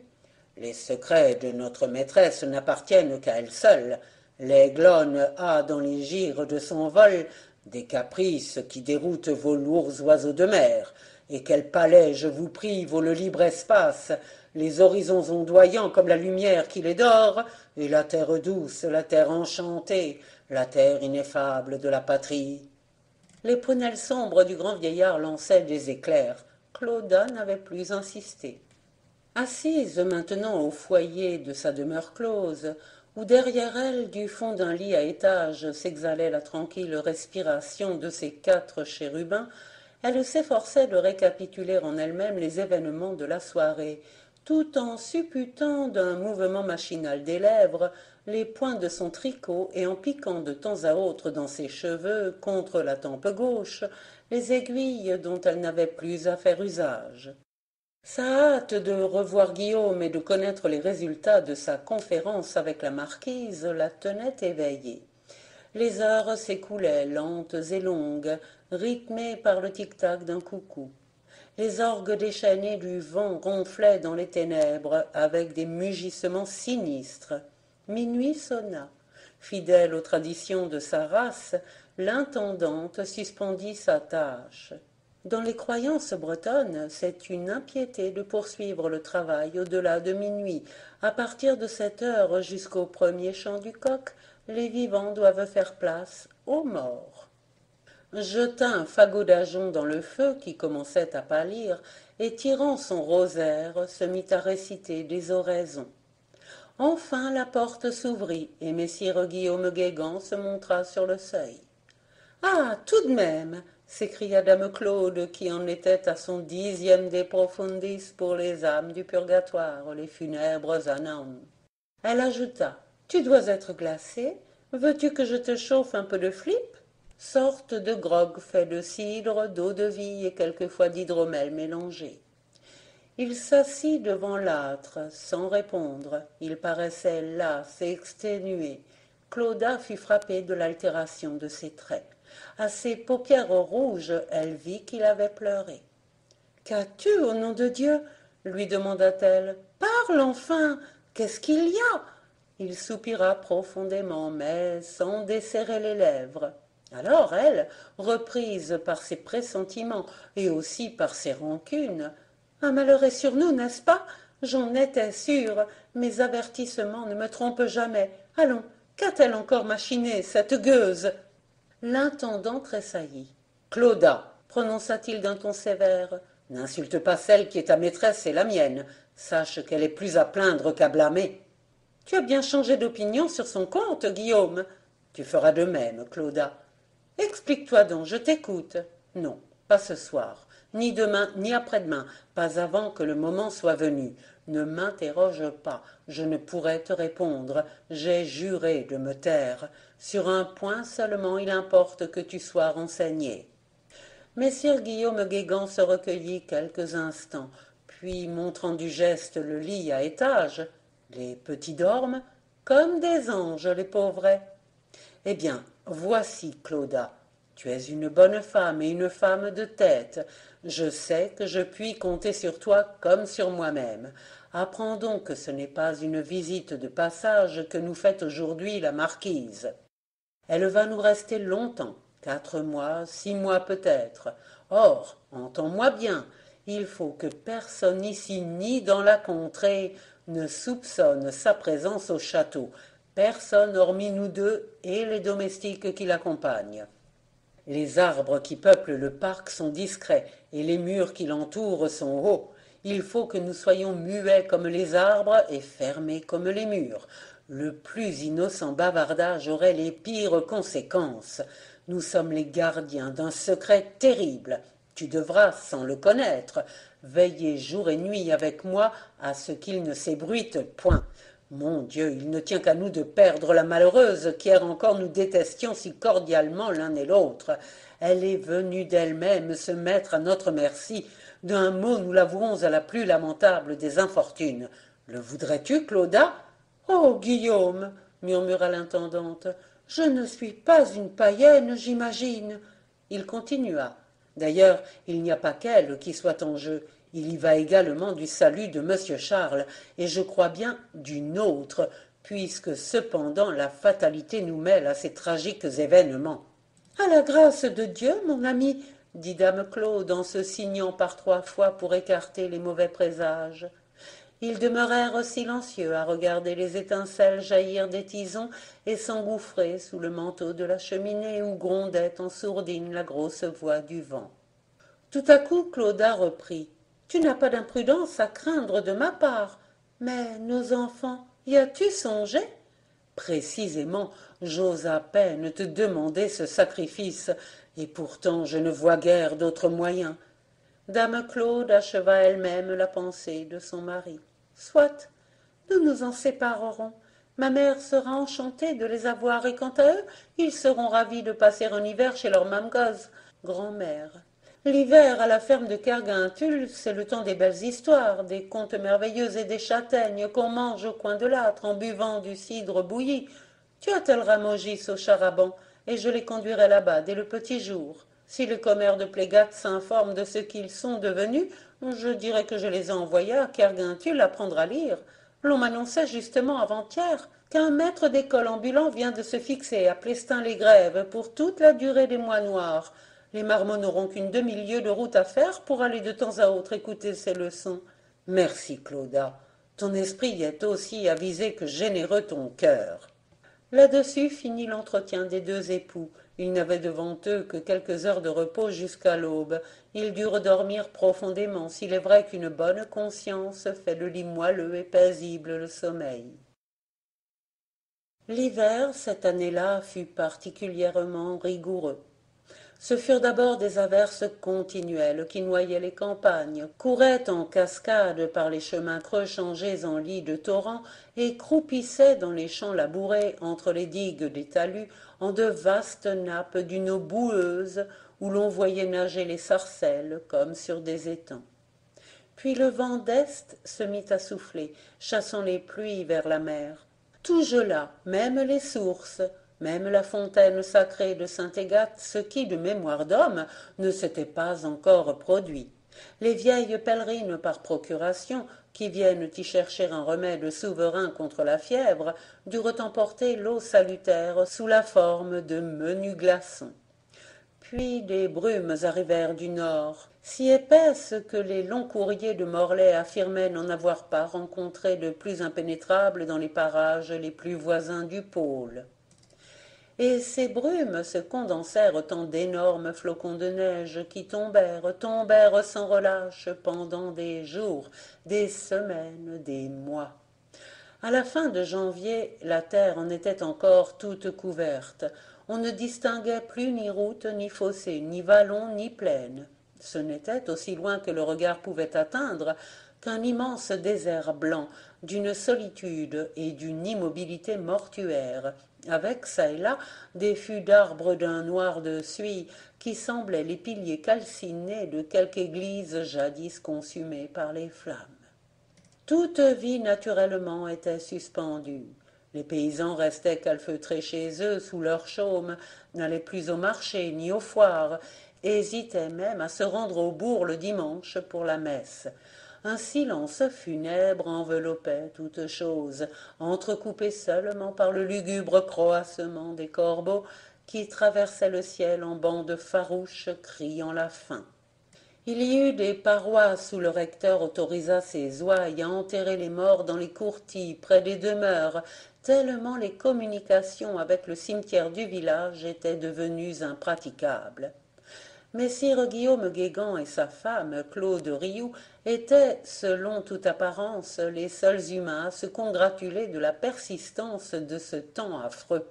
les secrets de notre maîtresse n'appartiennent qu'à elle seule. L'aiglonne a dans les gires de son vol des caprices qui déroutent vos lourds oiseaux de mer, et quel palais, je vous prie, vaut le libre espace, les horizons ondoyants comme la lumière qui les dore, et la terre douce, la terre enchantée, la terre ineffable de la patrie. Les prunelles sombres du grand vieillard lançaient des éclairs. Clauda n'avait plus insisté. Assise maintenant au foyer de sa demeure close, où derrière elle, du fond d'un lit à étage, s'exhalait la tranquille respiration de ses 4 chérubins, elle s'efforçait de récapituler en elle-même les événements de la soirée, tout en supputant d'un mouvement machinal des lèvres les points de son tricot et en piquant de temps à autre dans ses cheveux, contre la tempe gauche, les aiguilles dont elle n'avait plus à faire usage. Sa hâte de revoir Guillaume et de connaître les résultats de sa conférence avec la marquise la tenait éveillée. Les heures s'écoulaient lentes et longues, rythmées par le tic-tac d'un coucou. Les orgues déchaînés du vent ronflaient dans les ténèbres avec des mugissements sinistres. Minuit sonna. Fidèle aux traditions de sa race, l'intendante suspendit sa tâche. Dans les croyances bretonnes, c'est une impiété de poursuivre le travail au-delà de minuit. À partir de 7 heures jusqu'au premier chant du coq, les vivants doivent faire place aux morts. Jeta un fagot d'ajonc dans le feu qui commençait à pâlir, et tirant son rosaire, se mit à réciter des oraisons. Enfin la porte s'ouvrit, et messire Guillaume Guégan se montra sur le seuil. Ah, tout de même, s'écria dame Claude, qui en était à son 10e de profundis pour les âmes du purgatoire, les funèbres ânes. Elle ajouta, tu dois être glacé, veux-tu que je te chauffe un peu de flip? Sorte de grog fait de cidre, d'eau-de-vie et quelquefois d'hydromel mélangé. Il s'assit devant l'âtre, sans répondre. Il paraissait las et exténué. Clauda fut frappée de l'altération de ses traits. À ses paupières rouges, elle vit qu'il avait pleuré. Qu'as-tu, au nom de Dieu? Lui demanda-t-elle. Parle enfin. Qu'est-ce qu'il y a? Il soupira profondément, mais sans desserrer les lèvres. Alors elle, reprise par ses pressentiments et aussi par ses rancunes, un malheur est sur nous, n'est-ce pas? J'en étais sûre. Mes avertissements ne me trompent jamais. Allons, qu'a-t-elle encore machiné, cette gueuse? L'intendant tressaillit. Clauda, prononça-t-il d'un ton sévère, n'insulte pas celle qui est ta maîtresse et la mienne. Sache qu'elle est plus à plaindre qu'à blâmer. Tu as bien changé d'opinion sur son compte, Guillaume. Tu feras de même, Clauda. Explique-toi donc, je t'écoute. Non, pas ce soir, ni demain, ni après-demain, pas avant que le moment soit venu. Ne m'interroge pas, je ne pourrai te répondre. J'ai juré de me taire. Sur un point seulement il importe que tu sois renseigné. Messire Guillaume Guégan se recueillit quelques instants, puis, montrant du geste le lit à étage, les petits dorment comme des anges, les pauvrets. Eh bien, voici, Clauda. Tu es une bonne femme et une femme de tête. Je sais que je puis compter sur toi comme sur moi-même. Apprends donc que ce n'est pas une visite de passage que nous fait aujourd'hui la marquise. Elle va nous rester longtemps, 4 mois, 6 mois peut-être. Or, entends-moi bien, il faut que personne ici ni dans la contrée ne soupçonne sa présence au château, personne hormis nous deux et les domestiques qui l'accompagnent. Les arbres qui peuplent le parc sont discrets et les murs qui l'entourent sont hauts. Il faut que nous soyons muets comme les arbres et fermés comme les murs. Le plus innocent bavardage aurait les pires conséquences. Nous sommes les gardiens d'un secret terrible. Tu devras, sans le connaître, veiller jour et nuit avec moi à ce qu'il ne s'ébruite point. Mon Dieu, il ne tient qu'à nous de perdre la malheureuse, qu'hier encore nous détestions si cordialement l'un et l'autre. Elle est venue d'elle-même se mettre à notre merci. D'un mot, nous l'avouons à la plus lamentable des infortunes. Le voudrais-tu, Clauda? Oh, Guillaume, murmura l'intendante, je ne suis pas une païenne, j'imagine. Il continua. D'ailleurs, il n'y a pas qu'elle qui soit en jeu. Il y va également du salut de monsieur Charles, et je crois bien du nôtre, puisque cependant la fatalité nous mêle à ces tragiques événements. À la grâce de Dieu, mon ami, dit dame Claude en se signant par 3 fois pour écarter les mauvais présages. Ils demeurèrent silencieux à regarder les étincelles jaillir des tisons et s'engouffrer sous le manteau de la cheminée où grondait en sourdine la grosse voix du vent. Tout à coup Clauda reprit. Tu n'as pas d'imprudence à craindre de ma part. Mais nos enfants, y as-tu songé? Précisément, j'ose à peine te demander ce sacrifice, et pourtant je ne vois guère d'autre moyen. Dame Claude acheva elle-même la pensée de son mari. Soit, nous nous en séparerons. Ma mère sera enchantée de les avoir, et quant à eux, ils seront ravis de passer un hiver chez leur mamgoz, grand-mère. L'hiver à la ferme de Kerguintul, c'est le temps des belles histoires, des contes merveilleux et des châtaignes qu'on mange au coin de l'âtre en buvant du cidre bouilli. Tu attelleras Mogis au charaban, et je les conduirai là-bas dès le petit jour. Si les commères de Plégat s'informent de ce qu'ils sont devenus, je dirai que je les ai envoyés à Kerguintul apprendre à lire. L'on m'annonçait justement avant-hier qu'un maître d'école ambulant vient de se fixer à Plestin-les-Grèves pour toute la durée des mois noirs. Les marmots n'auront qu'une demi-lieue de route à faire pour aller de temps à autre écouter ces leçons. Merci, Clauda. Ton esprit est aussi avisé que généreux ton cœur. Là-dessus finit l'entretien des deux époux. Ils n'avaient devant eux que quelques heures de repos jusqu'à l'aube. Ils durent dormir profondément, s'il est vrai qu'une bonne conscience fait le lit moelleux et paisible le sommeil. L'hiver, cette année-là, fut particulièrement rigoureux. Ce furent d'abord des averses continuelles qui noyaient les campagnes, couraient en cascade par les chemins creux changés en lits de torrents et croupissaient dans les champs labourés entre les digues des talus en de vastes nappes d'une eau boueuse où l'on voyait nager les sarcelles comme sur des étangs. Puis le vent d'est se mit à souffler, chassant les pluies vers la mer. Tout gela, même les sources, même la fontaine sacrée de Saint-Égat, ce qui, de mémoire d'homme, ne s'était pas encore produit. Les vieilles pèlerines par procuration, qui viennent y chercher un remède souverain contre la fièvre, durent emporter l'eau salutaire sous la forme de menus glaçons. Puis des brumes arrivèrent du nord, si épaisses que les longs courriers de Morlaix affirmaient n'en avoir pas rencontré de plus impénétrables dans les parages les plus voisins du pôle. Et ces brumes se condensèrent en d'énormes flocons de neige qui tombèrent sans relâche pendant des jours, des semaines, des mois. À la fin de janvier, la terre en était encore toute couverte. On ne distinguait plus ni route, ni fossé, ni vallon, ni plaine. Ce n'était, aussi loin que le regard pouvait atteindre, qu'un immense désert blanc, d'une solitude et d'une immobilité mortuaire, avec çà et là des fûts d'arbres d'un noir de suie qui semblaient les piliers calcinés de quelque église jadis consumée par les flammes. Toute vie naturellement était suspendue. Les paysans restaient calfeutrés chez eux sous leur chaume, n'allaient plus au marché ni aux foires, hésitaient même à se rendre au bourg le dimanche pour la messe. Un silence funèbre enveloppait toute chose, entrecoupé seulement par le lugubre croassement des corbeaux qui traversaient le ciel en bandes farouches criant la faim. Il y eut des paroisses où le recteur autorisa ses ouailles à enterrer les morts dans les courtilles près des demeures, tellement les communications avec le cimetière du village étaient devenues impraticables. Messire Guillaume Guégan et sa femme, Claude Rioux, étaient, selon toute apparence, les seuls humains à se congratuler de la persistance de ce temps affreux.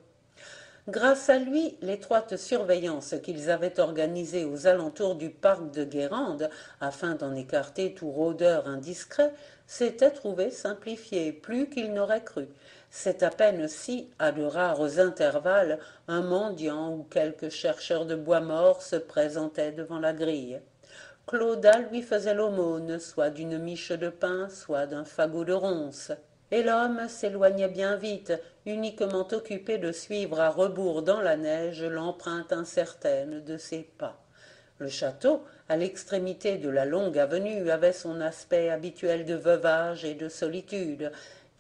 Grâce à lui, l'étroite surveillance qu'ils avaient organisée aux alentours du parc de Guérande, afin d'en écarter tout rôdeur indiscret, s'était trouvée simplifiée, plus qu'ils n'auraient cru. C'est à peine si, à de rares intervalles, un mendiant ou quelque chercheur de bois mort se présentait devant la grille. Clauda lui faisait l'aumône, soit d'une miche de pain, soit d'un fagot de ronces. Et l'homme s'éloignait bien vite, uniquement occupé de suivre à rebours dans la neige l'empreinte incertaine de ses pas. Le château, à l'extrémité de la longue avenue, avait son aspect habituel de veuvage et de solitude,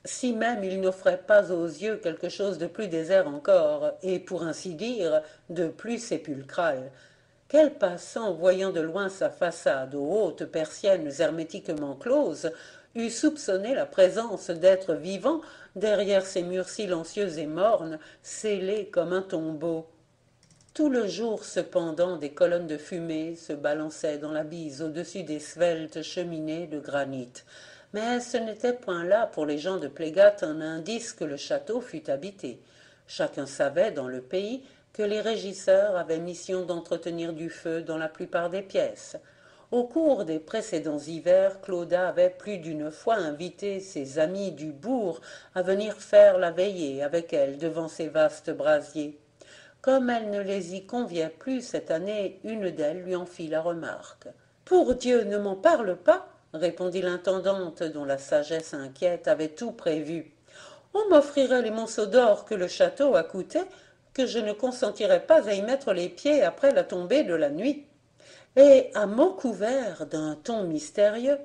si même il n'offrait pas aux yeux quelque chose de plus désert encore, et pour ainsi dire, de plus sépulcral. Quel passant, voyant de loin sa façade aux hautes persiennes hermétiquement closes, eût soupçonné la présence d'êtres vivants derrière ces murs silencieux et mornes, scellés comme un tombeau. Tout le jour, cependant, des colonnes de fumée se balançaient dans la bise au-dessus des sveltes cheminées de granit. Mais ce n'était point là, pour les gens de Plégat, un indice que le château fût habité. Chacun savait, dans le pays, que les régisseurs avaient mission d'entretenir du feu dans la plupart des pièces. Au cours des précédents hivers, Clauda avait plus d'une fois invité ses amis du bourg à venir faire la veillée avec elle devant ces vastes brasiers. Comme elle ne les y conviait plus cette année, une d'elles lui en fit la remarque. « Pour Dieu, ne m'en parle pas !» répondit l'intendante, dont la sagesse inquiète avait tout prévu. « On m'offrirait les monceaux d'or que le château a coûté, que je ne consentirais pas à y mettre les pieds après la tombée de la nuit. » Et, à mots couverts d'un ton mystérieux,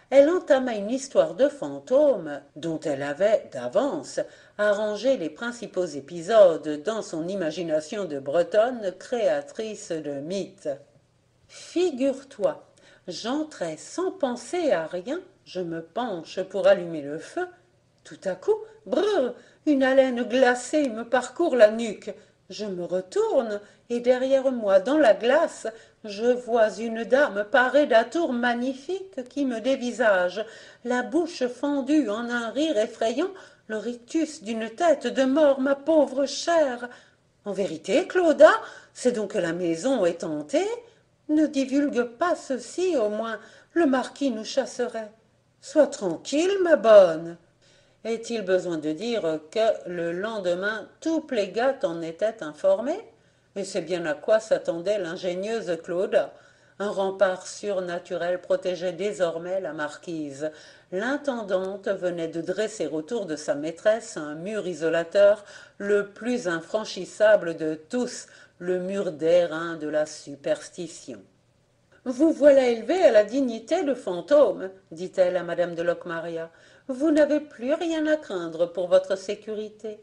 elle entama une histoire de fantôme dont elle avait, d'avance, arrangé les principaux épisodes dans son imagination de Bretonne créatrice de mythes. « Figure-toi, j'entrais sans penser à rien, je me penche pour allumer le feu. Tout à coup, brrr, une haleine glacée me parcourt la nuque. Je me retourne, et derrière moi, dans la glace, je vois une dame parée d'atours magnifiques qui me dévisage, la bouche fendue en un rire effrayant, le rictus d'une tête de mort, ma pauvre chère. En vérité, Clauda, c'est donc que la maison est hantée? Ne divulgue pas ceci, au moins, le marquis nous chasserait. Sois tranquille, ma bonne. » Est-il besoin de dire que le lendemain tout Plégat en était informé? Et c'est bien à quoi s'attendait l'ingénieuse Clauda. Un rempart surnaturel protégeait désormais la marquise. L'intendante venait de dresser autour de sa maîtresse un mur isolateur, le plus infranchissable de tous, le mur d'airain de la superstition. « Vous voilà élevée à la dignité de fantôme, dit-elle à madame de Locmaria. Vous n'avez plus rien à craindre pour votre sécurité. »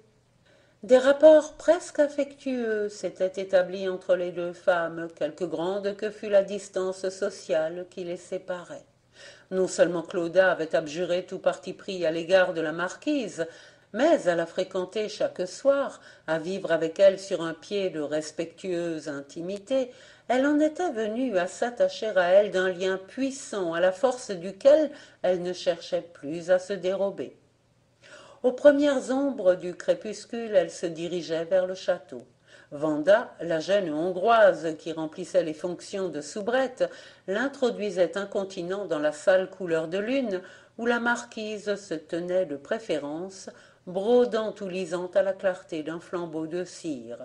Des rapports presque affectueux s'étaient établis entre les deux femmes, quelque grande que fût la distance sociale qui les séparait. Non seulement Clauda avait abjuré tout parti pris à l'égard de la marquise, mais à la fréquenter chaque soir, à vivre avec elle sur un pied de respectueuse intimité, elle en était venue à s'attacher à elle d'un lien puissant, à la force duquel elle ne cherchait plus à se dérober. Aux premières ombres du crépuscule, elle se dirigeait vers le château. Wanda, la jeune Hongroise qui remplissait les fonctions de soubrette, l'introduisait incontinent dans la salle couleur de lune, où la marquise se tenait de préférence, brodant ou lisant à la clarté d'un flambeau de cire.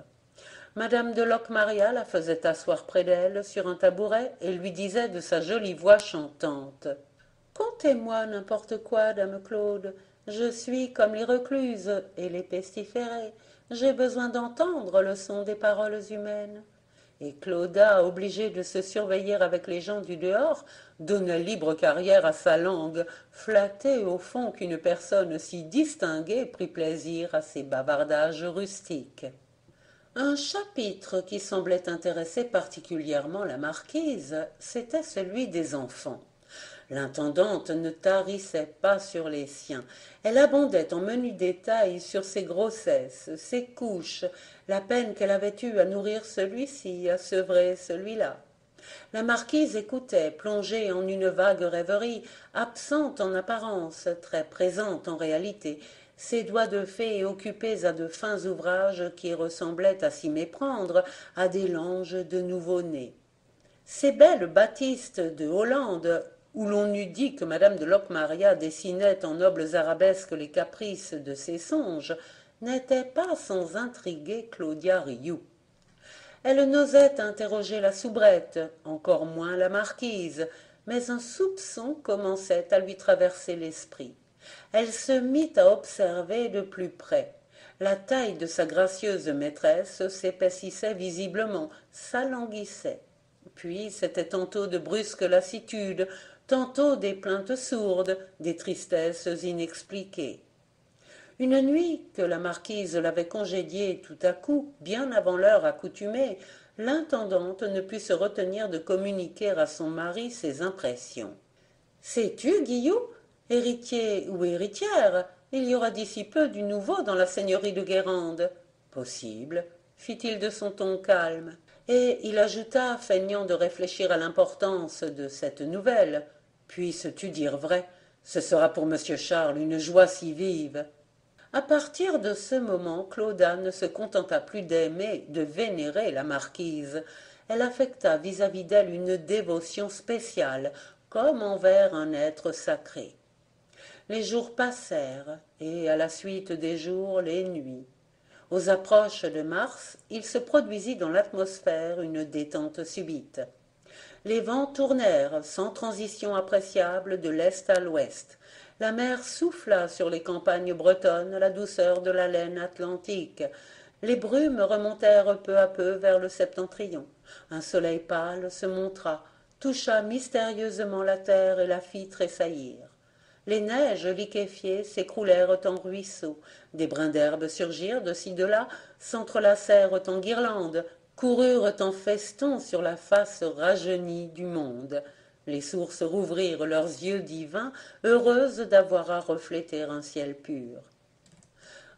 Madame de Locmaria la faisait asseoir près d'elle sur un tabouret et lui disait de sa jolie voix chantante: « Contez-moi n'importe quoi, dame Claude. Je suis comme les recluses et les pestiférées. J'ai besoin d'entendre le son des paroles humaines. » Et Clauda, obligée de se surveiller avec les gens du dehors, donnait libre carrière à sa langue, flattée au fond qu'une personne si distinguée prit plaisir à ses bavardages rustiques. Un chapitre qui semblait intéresser particulièrement la marquise, c'était celui des enfants. L'intendante ne tarissait pas sur les siens. Elle abondait en menus détails sur ses grossesses, ses couches, la peine qu'elle avait eue à nourrir celui-ci, à sevrer celui-là. La marquise écoutait, plongée en une vague rêverie, absente en apparence, très présente en réalité, ses doigts de fée occupés à de fins ouvrages qui ressemblaient à s'y méprendre à des langes de nouveau-nés. Ces belles Baptistes de Hollande, où l'on eût dit que madame de Locmaria dessinait en nobles arabesques les caprices de ses songes, n'étaient pas sans intriguer Claudia Rioux. Elle n'osait interroger la soubrette, encore moins la marquise, mais un soupçon commençait à lui traverser l'esprit. Elle se mit à observer de plus près. La taille de sa gracieuse maîtresse s'épaississait visiblement, s'alanguissait. Puis c'était tantôt de brusques lassitudes, tantôt des plaintes sourdes, des tristesses inexpliquées. Une nuit que la marquise l'avait congédiée tout à coup, bien avant l'heure accoutumée, l'intendante ne put se retenir de communiquer à son mari ses impressions. « Sais-tu, Guillou, héritier ou héritière, il y aura d'ici peu du nouveau dans la seigneurie de Guérande. »« Possible. fit-il de son ton calme, et il ajouta, feignant de réfléchir à l'importance de cette nouvelle. Puisses-tu dire vrai, ce sera pour monsieur Charles une joie si vive. À partir de ce moment, Clauda ne se contenta plus d'aimer, de vénérer la marquise. Elle affecta vis-à-vis d'elle une dévotion spéciale, comme envers un être sacré. Les jours passèrent, et à la suite des jours, les nuits. Aux approches de mars, il se produisit dans l'atmosphère une détente subite. Les vents tournèrent, sans transition appréciable, de l'est à l'ouest. La mer souffla sur les campagnes bretonnes la douceur de l'haleine atlantique. Les brumes remontèrent peu à peu vers le septentrion. Un soleil pâle se montra, toucha mystérieusement la terre et la fit tressaillir. Les neiges liquéfiées s'écroulèrent en ruisseaux, des brins d'herbe surgirent de ci de là, s'entrelacèrent en guirlandes, coururent en festons sur la face rajeunie du monde. Les sources rouvrirent leurs yeux divins, heureuses d'avoir à refléter un ciel pur.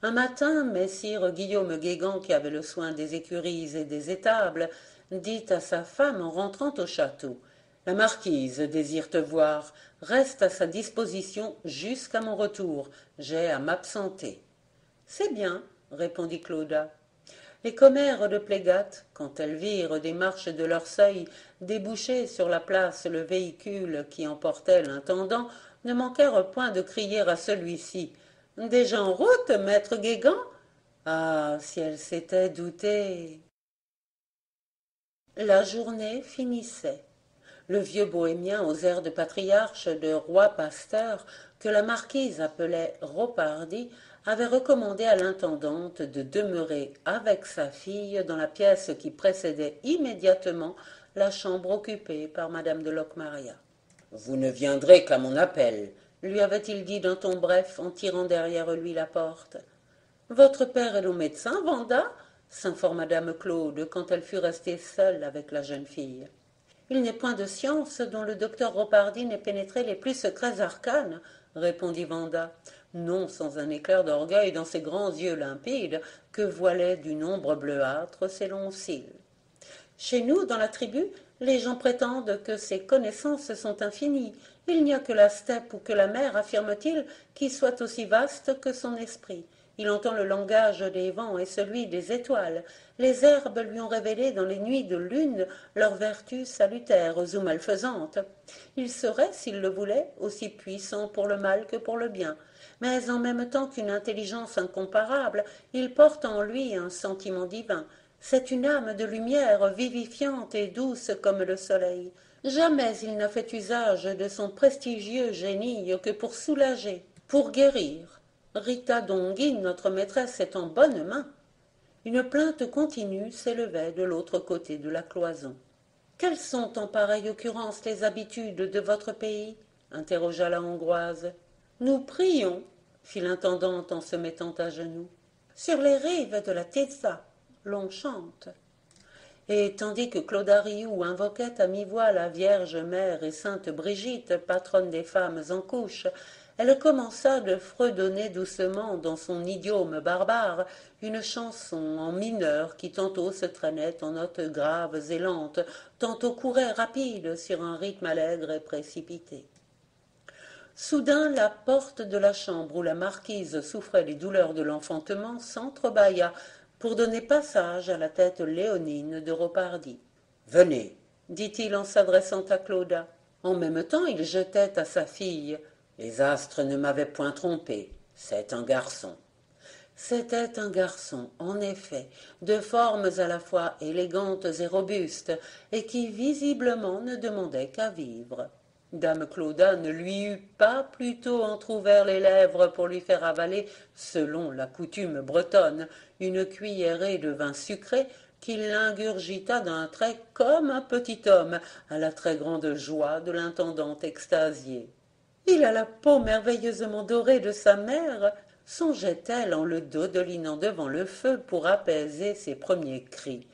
Un matin, messire Guillaume Guégan, qui avait le soin des écuries et des étables, dit à sa femme en rentrant au château: « La marquise désire te voir, reste à sa disposition jusqu'à mon retour, j'ai à m'absenter. » « C'est bien, » répondit Clauda. Les commères de Plégat, quand elles virent des marches de leur seuil déboucher sur la place le véhicule qui emportait l'intendant, ne manquèrent point de crier à celui-ci: « Déjà en route, maître Guégan ?» Ah, si elles s'étaient doutées. La journée finissait. Le vieux bohémien aux airs de patriarche, de roi pasteur, que la marquise appelait Ropardi, avait recommandé à l'intendante de demeurer avec sa fille dans la pièce qui précédait immédiatement la chambre occupée par madame de Locmaria. « Vous ne viendrez qu'à mon appel, » lui avait-il dit d'un ton bref en tirant derrière lui la porte. « Votre père est au médecin, Vanda ?» s'informa dame Claude quand elle fut restée seule avec la jeune fille. « Il n'est point de science dont le docteur Ropardi n'ait pénétré les plus secrets arcanes, » répondit Vanda, non sans un éclair d'orgueil dans ses grands yeux limpides que voilait d'une ombre bleuâtre ses longs cils. « Chez nous, dans la tribu, les gens prétendent que ses connaissances sont infinies. Il n'y a que la steppe ou que la mer, affirme-t-il, qui soit aussi vaste que son esprit. Il entend le langage des vents et celui des étoiles. Les herbes lui ont révélé dans les nuits de lune leurs vertus salutaires ou malfaisantes. Il serait, s'il le voulait, aussi puissant pour le mal que pour le bien. Mais en même temps qu'une intelligence incomparable, il porte en lui un sentiment divin. C'est une âme de lumière vivifiante et douce comme le soleil. Jamais il n'a fait usage de son prestigieux génie que pour soulager, pour guérir. Rita Donghi, notre maîtresse, est en bonne main. » Une plainte continue s'élevait de l'autre côté de la cloison. « Quelles sont en pareille occurrence les habitudes de votre pays ?» interrogea la Hongroise. « Nous prions, » fit l'intendante en se mettant à genoux. « Sur les rives de la Tisa, l'on chante. » Et tandis que Clodariou invoquait à mi-voix la Vierge Mère et Sainte Brigitte, patronne des femmes en couche, elle commença de fredonner doucement dans son idiome barbare une chanson en mineur qui tantôt se traînait en notes graves et lentes, tantôt courait rapide sur un rythme allègre et précipité. Soudain, la porte de la chambre où la marquise souffrait les douleurs de l'enfantement s'entrebâilla pour donner passage à la tête léonine de Ropardi. « Venez, » dit-il en s'adressant à Clauda. En même temps, il jetait à sa fille: « Les astres ne m'avaient point trompé, c'est un garçon. » C'était un garçon, en effet, de formes à la fois élégantes et robustes, et qui visiblement ne demandait qu'à vivre. Dame Clauda ne lui eût pas plutôt entr'ouvert les lèvres pour lui faire avaler, selon la coutume bretonne, une cuillerée de vin sucré, qu'il l'ingurgita d'un trait comme un petit homme, à la très grande joie de l'intendant extasié. « Il a la peau merveilleusement dorée de sa mère !» songeait-elle en le dodelinant devant le feu pour apaiser ses premiers cris.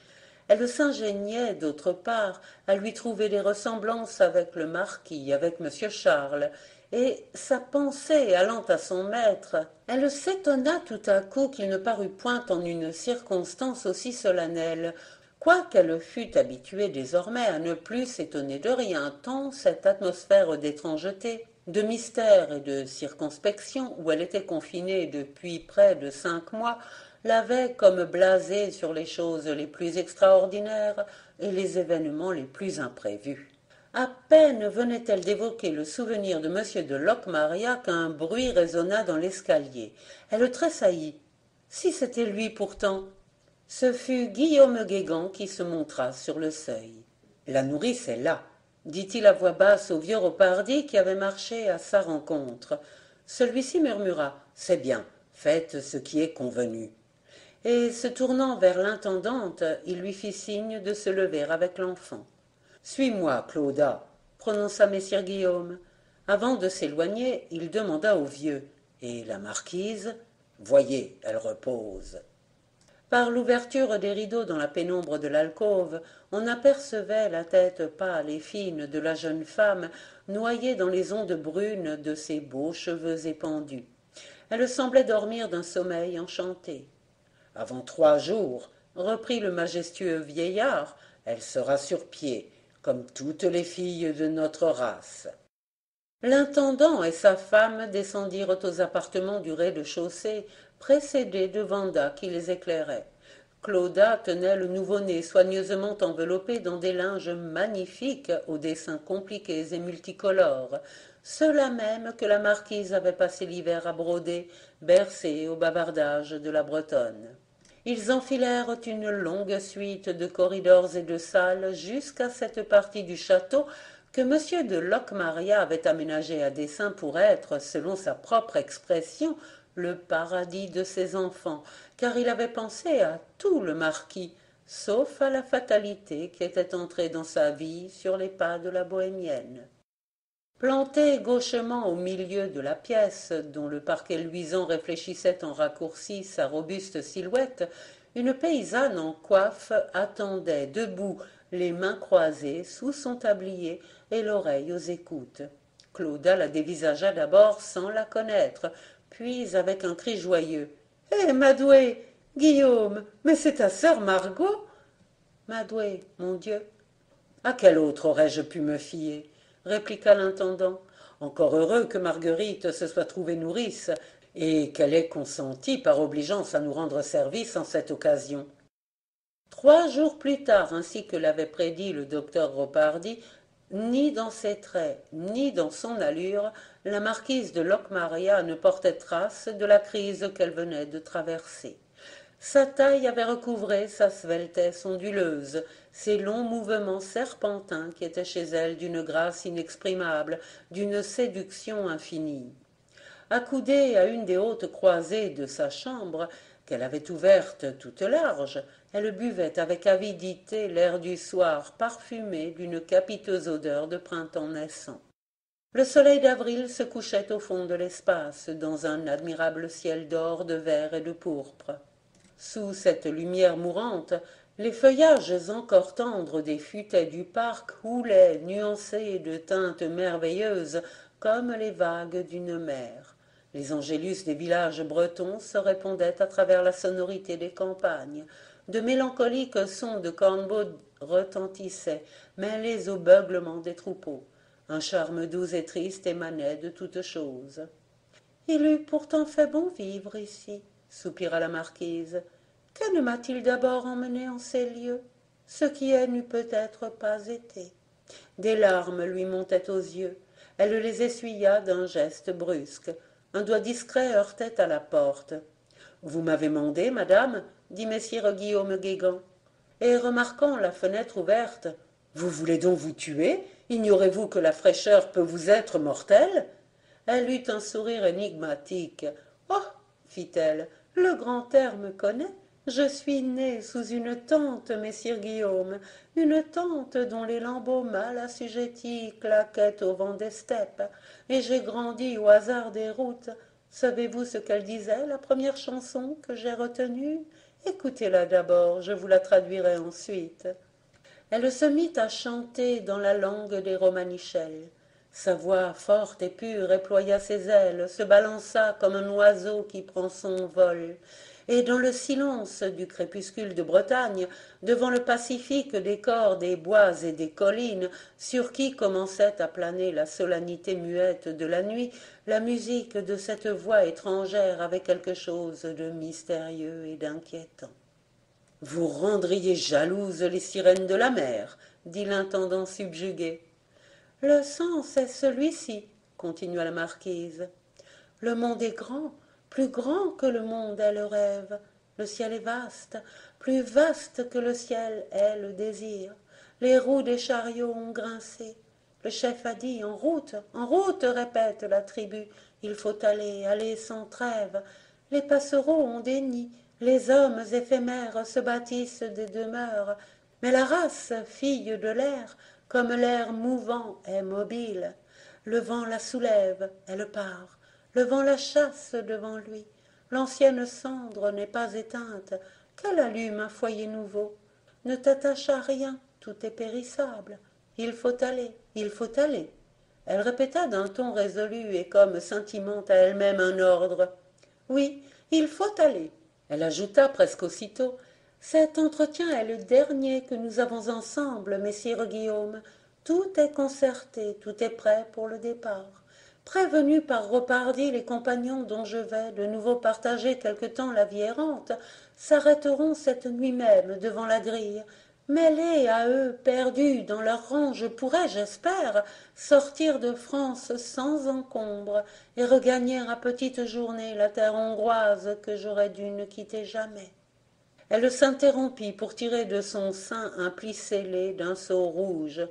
Elle s'ingéniait, d'autre part, à lui trouver des ressemblances avec le marquis, avec monsieur Charles, et sa pensée allant à son maître, elle s'étonna tout à coup qu'il ne parût point en une circonstance aussi solennelle, quoiqu'elle fût habituée désormais à ne plus s'étonner de rien, tant cette atmosphère d'étrangeté, de mystère et de circonspection, où elle était confinée depuis près de 5 mois, l'avait comme blasée sur les choses les plus extraordinaires et les événements les plus imprévus. À peine venait-elle d'évoquer le souvenir de M. de Locmaria qu'un bruit résonna dans l'escalier. Elle tressaillit. Si c'était lui pourtant. Ce fut Guillaume Guégan qui se montra sur le seuil. La nourrice est là, dit-il à voix basse au vieux Ropardi qui avait marché à sa rencontre. Celui-ci murmura. C'est bien, faites ce qui est convenu. Et se tournant vers l'intendante, il lui fit signe de se lever avec l'enfant. Suis-moi, Clauda, prononça messire Guillaume. Avant de s'éloigner, il demanda au vieux. Et la marquise? Voyez, elle repose. Par l'ouverture des rideaux dans la pénombre de l'alcôve, on apercevait la tête pâle et fine de la jeune femme noyée dans les ondes brunes de ses beaux cheveux épandus. Elle semblait dormir d'un sommeil enchanté. Avant 3 jours, reprit le majestueux vieillard, elle sera sur pied, comme toutes les filles de notre race. L'intendant et sa femme descendirent aux appartements du rez-de-chaussée, précédés de Vanda qui les éclairait. Clauda tenait le nouveau-né soigneusement enveloppé dans des linges magnifiques aux dessins compliqués et multicolores, ceux-là même que la marquise avait passé l'hiver à broder, bercés au bavardage de la Bretonne. Ils enfilèrent une longue suite de corridors et de salles jusqu'à cette partie du château que M. de Locmaria avait aménagée à dessein pour être, selon sa propre expression, le paradis de ses enfants, car il avait pensé à tout le marquis, sauf à la fatalité qui était entrée dans sa vie sur les pas de la bohémienne. Plantée gauchement au milieu de la pièce, dont le parquet luisant réfléchissait en raccourci sa robuste silhouette, une paysanne en coiffe attendait debout, les mains croisées, sous son tablier et l'oreille aux écoutes. Clauda la dévisagea d'abord sans la connaître, puis avec un cri joyeux. « Hé, Madoué, Guillaume, mais c'est ta sœur Margot !»« Madoué, mon Dieu, à quel autre aurais-je pu me fier ?» répliqua l'intendant. Encore heureux que Marguerite se soit trouvée nourrice et qu'elle ait consenti par obligeance à nous rendre service en cette occasion. 3 jours plus tard, ainsi que l'avait prédit le docteur Ropardi, ni dans ses traits, ni dans son allure, la marquise de Locmaria ne portait trace de la crise qu'elle venait de traverser. Sa taille avait recouvré sa sveltesse onduleuse, ses longs mouvements serpentins qui étaient chez elle d'une grâce inexprimable, d'une séduction infinie. Accoudée à une des hautes croisées de sa chambre, qu'elle avait ouverte toute large, elle buvait avec avidité l'air du soir parfumé d'une capiteuse odeur de printemps naissant. Le soleil d'avril se couchait au fond de l'espace, dans un admirable ciel d'or, de vert et de pourpre. Sous cette lumière mourante, les feuillages encore tendres des futaies du parc roulaient, nuancés de teintes merveilleuses, comme les vagues d'une mer. Les angélus des villages bretons se répondaient à travers la sonorité des campagnes. De mélancoliques sons de cornbaud retentissaient, mêlés au beuglement des troupeaux. Un charme doux et triste émanait de toutes choses. « Il eût pourtant fait bon vivre ici, » soupira la marquise. « Que ne m'a-t-il d'abord emmené en ces lieux? Ce qui est n'eût peut-être pas été. » Des larmes lui montaient aux yeux. Elle les essuya d'un geste brusque. Un doigt discret heurtait à la porte. « Vous m'avez mandé, madame ?» dit messire Guillaume Guégan. Et remarquant la fenêtre ouverte, « Vous voulez donc vous tuer? Ignorez-vous que la fraîcheur peut vous être mortelle ?» Elle eut un sourire énigmatique. « Oh !» fit-elle, « le grand air me connaît. Je suis née sous une tente, messire Guillaume, une tente dont les lambeaux mal assujettis claquaient au vent des steppes, et j'ai grandi au hasard des routes. Savez-vous ce qu'elle disait, la première chanson que j'ai retenue? Écoutez-la d'abord, je vous la traduirai ensuite. » Elle se mit à chanter dans la langue des Romanichels. Sa voix forte et pure éploya ses ailes, se balança comme un oiseau qui prend son vol, et dans le silence du crépuscule de Bretagne, devant le pacifique décor des bois et des collines, sur qui commençait à planer la solennité muette de la nuit, la musique de cette voix étrangère avait quelque chose de mystérieux et d'inquiétant. « Vous rendriez jalouses les sirènes de la mer, » dit l'intendant subjugué. « Le sens est celui-ci, » continua la marquise. « Le monde est grand, plus grand que le monde est le rêve. Le ciel est vaste, plus vaste que le ciel est le désir. Les roues des chariots ont grincé. Le chef a dit « En route, répète la tribu. Il faut aller, aller sans trêve. Les passereaux ont des nids. Les hommes éphémères se bâtissent des demeures, mais la race, fille de l'air, comme l'air mouvant est mobile. Le vent la soulève, elle part. Le vent la chasse devant lui. L'ancienne cendre n'est pas éteinte, qu'elle allume un foyer nouveau. Ne t'attache à rien, tout est périssable. Il faut aller, il faut aller. Elle répéta d'un ton résolu et comme scintillant à elle-même un ordre. Oui, il faut aller. Elle ajouta presque aussitôt. Cet entretien est le dernier que nous avons ensemble, messire Guillaume. Tout est concerté, tout est prêt pour le départ. Prévenus par Repardi, les compagnons dont je vais de nouveau partager quelque temps la vie errante s'arrêteront cette nuit même devant la grille. Mêlés à eux, perdus dans leur rang, je pourrais, j'espère, sortir de France sans encombre et regagner à petite journée la terre hongroise que j'aurais dû ne quitter jamais. Elle s'interrompit pour tirer de son sein un pli scellé d'un sceau rouge.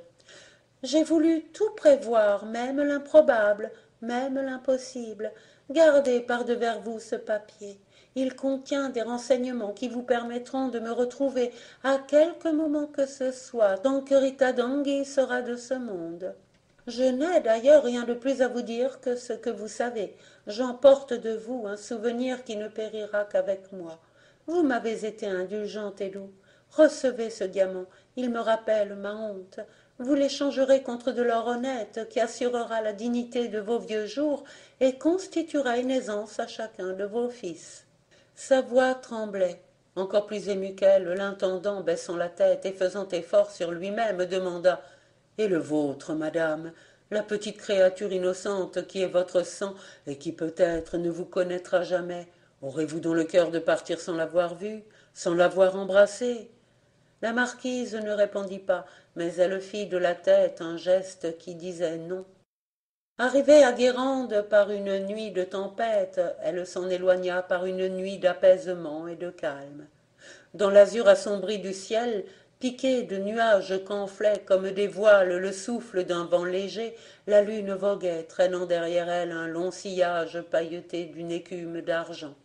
J'ai voulu tout prévoir, même l'improbable, même l'impossible. Gardez par devers vous ce papier. Il contient des renseignements qui vous permettront de me retrouver à quelque moment que ce soit, tant que Rita Dangui sera de ce monde. Je n'ai d'ailleurs rien de plus à vous dire que ce que vous savez. J'emporte de vous un souvenir qui ne périra qu'avec moi. Vous m'avez été indulgent et doux. Recevez ce diamant, il me rappelle ma honte. Vous l'échangerez contre de l'or honnête qui assurera la dignité de vos vieux jours et constituera une aisance à chacun de vos fils. » Sa voix tremblait. Encore plus ému qu'elle, l'intendant, baissant la tête et faisant effort sur lui-même, demanda « Et le vôtre, madame, la petite créature innocente qui est votre sang et qui peut-être ne vous connaîtra jamais, aurez-vous donc le cœur de partir sans l'avoir vue, sans l'avoir embrassée ?» La marquise ne répondit pas, mais elle fit de la tête un geste qui disait non. Arrivée à Guérande par une nuit de tempête, elle s'en éloigna par une nuit d'apaisement et de calme. Dans l'azur assombri du ciel, piqué de nuages qu'enflait comme des voiles le souffle d'un vent léger, la lune voguait, traînant derrière elle un long sillage pailleté d'une écume d'argent.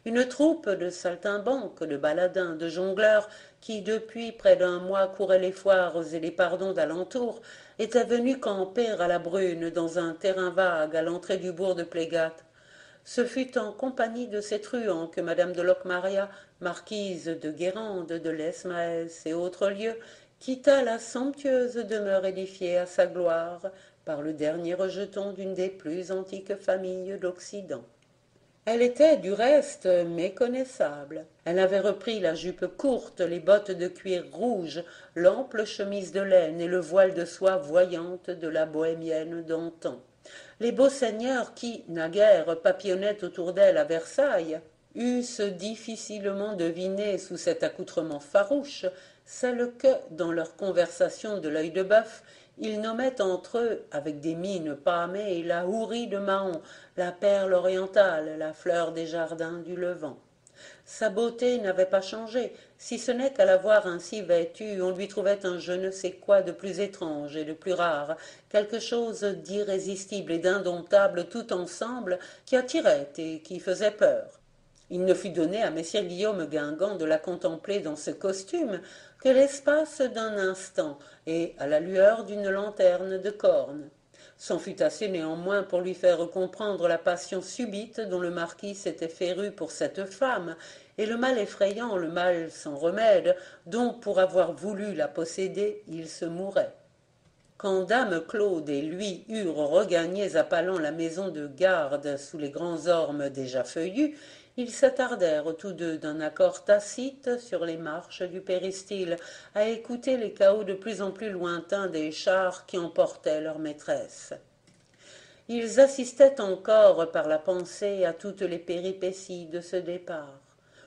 Une troupe de saltimbanques, de baladins, de jongleurs, qui depuis près d'un mois couraient les foires et les pardons d'alentour, étaient venus camper à la brune dans un terrain vague à l'entrée du bourg de Plégat. Ce fut en compagnie de ces truands que madame de Locmaria, marquise de Guérande, de l'Esmaès et autres lieux, quitta la somptueuse demeure édifiée à sa gloire par le dernier rejeton d'une des plus antiques familles d'Occident. Elle était, du reste, méconnaissable. Elle avait repris la jupe courte, les bottes de cuir rouge, l'ample chemise de laine et le voile de soie voyante de la bohémienne d'antan. Les beaux seigneurs qui, naguère, papillonnaient autour d'elle à Versailles, eussent difficilement deviné sous cet accoutrement farouche celle que, dans leur conversation de l'œil de bœuf, ils nommaient entre eux, avec des mines pâmées, la houris de Mahon, la perle orientale, la fleur des jardins du Levant. Sa beauté n'avait pas changé, si ce n'est qu'à la voir ainsi vêtue, on lui trouvait un je ne sais quoi de plus étrange et de plus rare, quelque chose d'irrésistible et d'indomptable tout ensemble qui attirait et qui faisait peur. Il ne fut donné à messire Guillaume Guingamp de la contempler dans ce costume que l'espace d'un instant et à la lueur d'une lanterne de corne. C'en fut assez néanmoins pour lui faire comprendre la passion subite dont le marquis s'était féru pour cette femme, et le mal effrayant, le mal sans remède, dont pour avoir voulu la posséder, il se mourait. Quand dame Claude et lui eurent regagné à pas lents la maison de garde sous les grands ormes déjà feuillus, ils s'attardèrent tous deux d'un accord tacite sur les marches du péristyle, à écouter les cahots de plus en plus lointains des chars qui emportaient leur maîtresse. Ils assistaient encore par la pensée à toutes les péripéties de ce départ.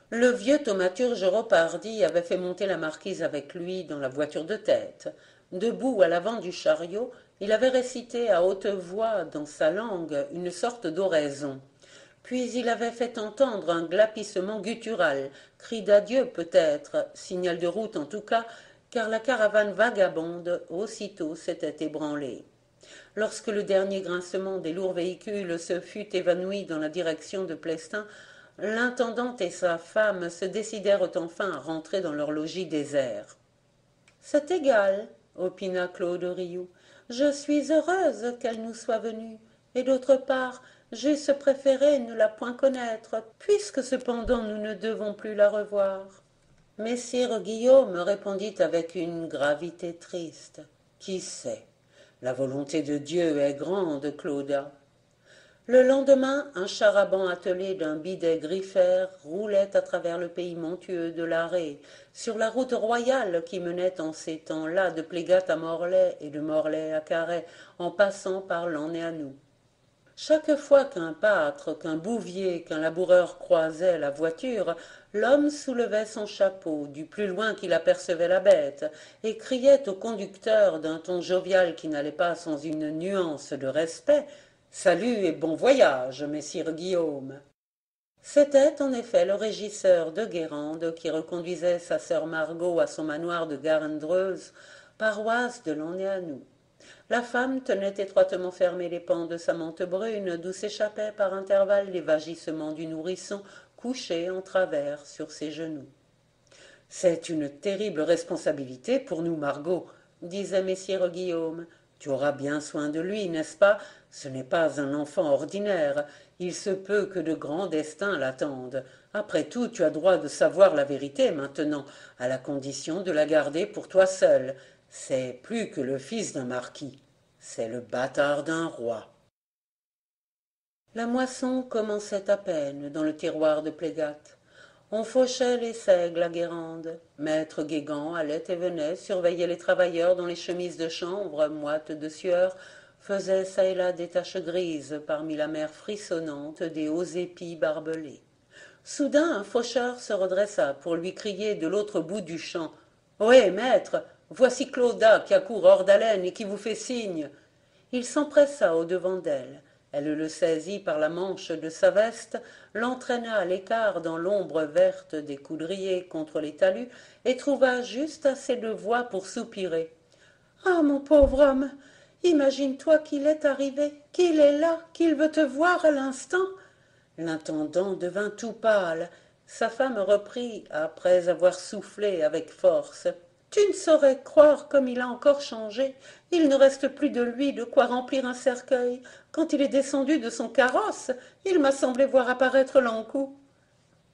Le vieux thaumaturge Repardi avait fait monter la marquise avec lui dans la voiture de tête. Debout à l'avant du chariot, il avait récité à haute voix dans sa langue une sorte d'oraison. Puis il avait fait entendre un glapissement guttural, cri d'adieu peut-être, signal de route en tout cas, car la caravane vagabonde aussitôt s'était ébranlée. Lorsque le dernier grincement des lourds véhicules se fut évanoui dans la direction de Plestin, l'intendante et sa femme se décidèrent enfin à rentrer dans leur logis désert. C'est égal, opina Claude Rioux. Je suis heureuse qu'elle nous soit venue, et d'autre part, j'eusse préféré ne la point connaître, puisque cependant nous ne devons plus la revoir. Messire Guillaume répondit avec une gravité triste. Qui sait? La volonté de Dieu est grande, Clauda. Le lendemain, un char-à-banc attelé d'un bidet griffère roulait à travers le pays montueux de l'Arrée, sur la route royale qui menait en ces temps-là de Plégat à Morlaix et de Morlaix à Carhaix, en passant par Lansnéanou. Chaque fois qu'un pâtre, qu'un bouvier, qu'un laboureur croisait la voiture, l'homme soulevait son chapeau, du plus loin qu'il apercevait la bête, et criait au conducteur d'un ton jovial qui n'allait pas sans une nuance de respect: « Salut et bon voyage, messire Guillaume !» C'était en effet le régisseur de Guérande qui reconduisait sa sœur Margot à son manoir de Garendreuse, paroisse de Lansnéanou. La femme tenait étroitement fermées les pans de sa mante brune, d'où s'échappaient par intervalles les vagissements du nourrisson couché en travers sur ses genoux. « C'est une terrible responsabilité pour nous, Margot, disait messire Guillaume. Tu auras bien soin de lui, n'est-ce pas? Ce n'est pas un enfant ordinaire. Il se peut que de grands destins l'attendent. Après tout, tu as droit de savoir la vérité maintenant, à la condition de la garder pour toi seul. C'est plus que le fils d'un marquis. C'est le bâtard d'un roi. » La moisson commençait à peine dans le tiroir de Plégat. On fauchait les seigles à Guérande. Maître Guégan allait et venait, surveillait les travailleurs dont les chemises de chanvre, moites de sueur, faisaient çà et là des taches grises parmi la mer frissonnante des hauts épis barbelés. Soudain un faucheur se redressa pour lui crier de l'autre bout du champ: « Ohé, maître, voici Clauda qui accourt hors d'haleine et qui vous fait signe. » Il s'empressa au-devant d'elle. Elle le saisit par la manche de sa veste, l'entraîna à l'écart dans l'ombre verte des coudriers contre les talus, et trouva juste assez de voix pour soupirer. « Ah, mon pauvre homme, imagine-toi qu'il est arrivé, qu'il est là, qu'il veut te voir à l'instant. » L'intendant devint tout pâle. Sa femme reprit, après avoir soufflé avec force: « Tu ne saurais croire comme il a encore changé. Il ne reste plus de lui de quoi remplir un cercueil. Quand il est descendu de son carrosse, il m'a semblé voir apparaître l'encou. »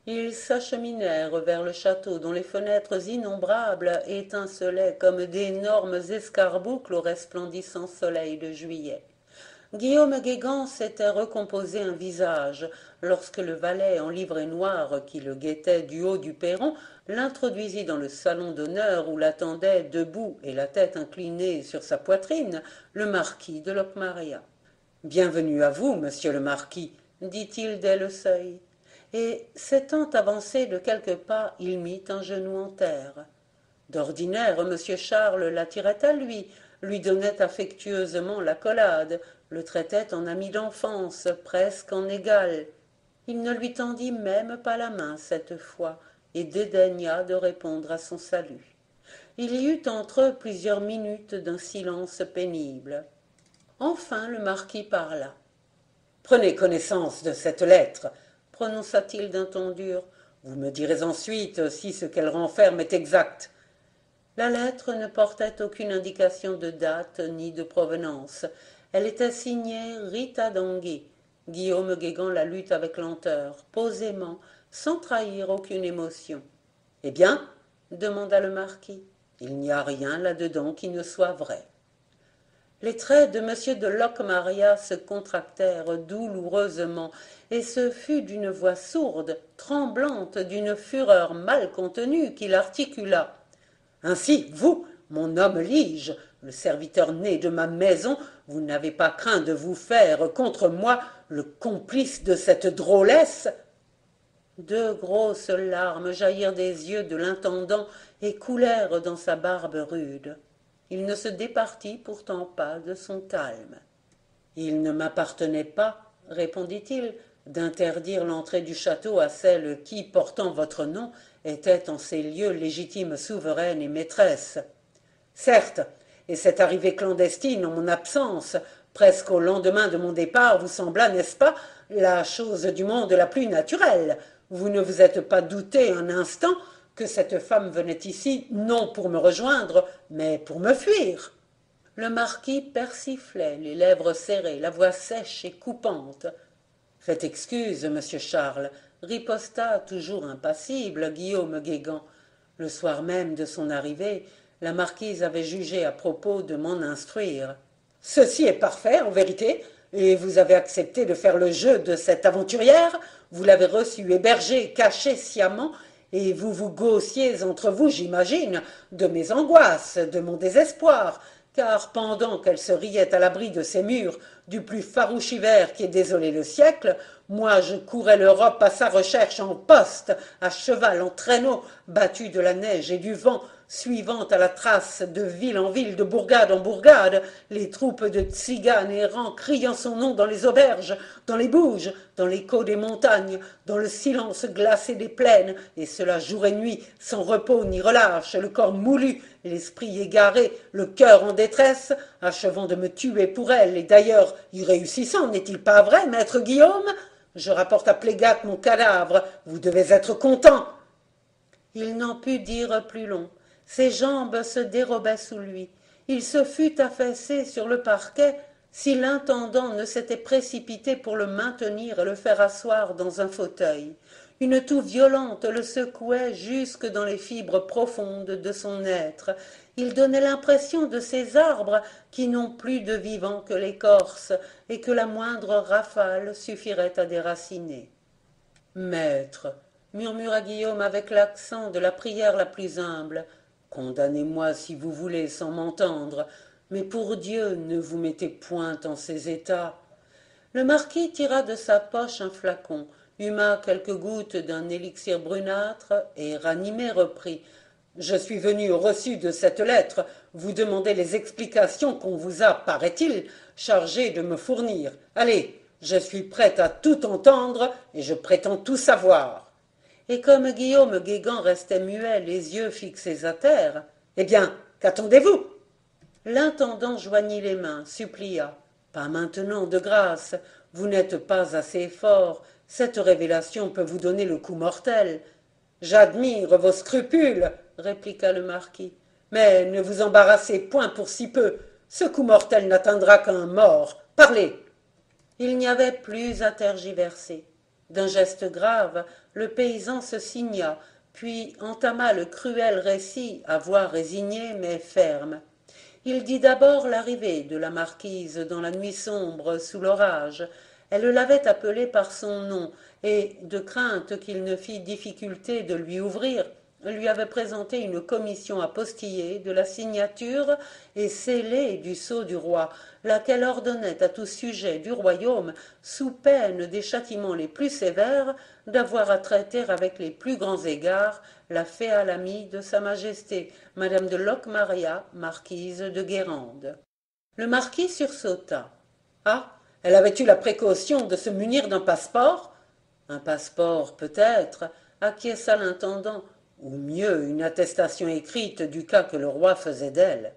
Ils s'acheminèrent vers le château dont les fenêtres innombrables étincelaient comme d'énormes escarboucles au resplendissant soleil de juillet. Guillaume Guégan s'était recomposé un visage lorsque le valet en livrée noire qui le guettait du haut du perron l'introduisit dans le salon d'honneur où l'attendait, debout et la tête inclinée sur sa poitrine, le marquis de Locmaria. « Bienvenue à vous, monsieur le marquis, dit-il dès le seuil. Et, s'étant avancé de quelques pas, il mit un genou en terre. D'ordinaire, monsieur Charles l'attirait à lui donnait affectueusement l'accolade, le traitait en ami d'enfance, presque en égal. Il ne lui tendit même pas la main cette fois, et dédaigna de répondre à son salut. Il y eut entre eux plusieurs minutes d'un silence pénible. Enfin le marquis parla. « Prenez connaissance de cette lettre, » prononça-t-il d'un ton dur. « Vous me direz ensuite si ce qu'elle renferme est exact. » La lettre ne portait aucune indication de date ni de provenance. Elle était signée Rita Dangui. Guillaume Guégan la lut avec lenteur, posément, sans trahir aucune émotion. « Eh bien ?» demanda le marquis. « Il n'y a rien là-dedans qui ne soit vrai. » Les traits de M. de Locmaria se contractèrent douloureusement, et ce fut d'une voix sourde, tremblante, d'une fureur mal contenue, qu'il articula. « Ainsi, vous, mon homme lige, le serviteur né de ma maison, vous n'avez pas craint de vous faire, contre moi, le complice de cette drôlesse ?» Deux grosses larmes jaillirent des yeux de l'intendant et coulèrent dans sa barbe rude. Il ne se départit pourtant pas de son calme. « Il ne m'appartenait pas, répondit-il, d'interdire l'entrée du château à celle qui, portant votre nom, était en ces lieux légitime souveraine et maîtresse. Certes, et cette arrivée clandestine en mon absence, presque au lendemain de mon départ, vous sembla, n'est-ce pas, la chose du monde la plus naturelle. Vous ne vous êtes pas douté un instant que cette femme venait ici non pour me rejoindre, mais pour me fuir. » Le marquis persiflait, les lèvres serrées, la voix sèche et coupante. « Faites excuse, monsieur Charles, » riposta, toujours impassible, Guillaume Guégan. Le soir même de son arrivée, la marquise avait jugé à propos de m'en instruire. « Ceci est parfait, en vérité, et vous avez accepté de faire le jeu de cette aventurière. Vous l'avez reçue hébergée, cachée sciemment, et vous vous gaussiez entre vous, j'imagine, de mes angoisses, de mon désespoir, car pendant qu'elle se riait à l'abri de ces murs du plus farouche hiver qui ait désolé le siècle, moi je courais l'Europe à sa recherche en poste, à cheval, en traîneau, battu de la neige et du vent, suivant à la trace de ville en ville, de bourgade en bourgade, les troupes de tziganes errants criant son nom dans les auberges, dans les bouges, dans l'écho des montagnes, dans le silence glacé des plaines, et cela jour et nuit, sans repos ni relâche, le corps moulu, l'esprit égaré, le cœur en détresse, achevant de me tuer pour elle, et d'ailleurs y réussissant, n'est-il pas vrai, maître Guillaume? Je rapporte à Plégat mon cadavre, vous devez être content. » Il n'en put dire plus long. Ses jambes se dérobaient sous lui. Il se fût affaissé sur le parquet si l'intendant ne s'était précipité pour le maintenir et le faire asseoir dans un fauteuil. Une toux violente le secouait jusque dans les fibres profondes de son être. Il donnait l'impression de ces arbres qui n'ont plus de vivant que l'écorce et que la moindre rafale suffirait à déraciner. « Maître, » murmura Guillaume avec l'accent de la prière la plus humble, « condamnez-moi si vous voulez sans m'entendre, mais pour Dieu ne vous mettez point en ces états. » Le marquis tira de sa poche un flacon, huma quelques gouttes d'un élixir brunâtre et, ranimé, reprit. « Je suis venu au reçu de cette lettre vous demander les explications qu'on vous a, paraît-il, chargé de me fournir. Allez, je suis prêt à tout entendre et je prétends tout savoir. » Et comme Guillaume Guégan restait muet, les yeux fixés à terre, « Eh bien, qu'attendez-vous » L'intendant joignit les mains, supplia. « Pas maintenant, de grâce, vous n'êtes pas assez fort, cette révélation peut vous donner le coup mortel. »« J'admire vos scrupules, » répliqua le marquis, « mais ne vous embarrassez point pour si peu, ce coup mortel n'atteindra qu'un mort. Parlez !» Il n'y avait plus à tergiverser. D'un geste grave, le paysan se signa, puis entama le cruel récit, à voix résignée mais ferme. Il dit d'abord l'arrivée de la marquise dans la nuit sombre sous l'orage. Elle l'avait appelé par son nom, et, de crainte qu'il ne fît difficulté de lui ouvrir, lui avait présenté une commission apostillée de la signature et scellée du sceau du roi, laquelle ordonnait à tout sujet du royaume, sous peine des châtiments les plus sévères, d'avoir à traiter avec les plus grands égards la féale amie de sa majesté, madame de Locmaria, marquise de Guérande. Le marquis sursauta. « Ah, elle avait eu la précaution de se munir d'un passeport ?»« Un passeport, peut-être, » acquiesça l'intendant, ou mieux une attestation écrite du cas que le roi faisait d'elle.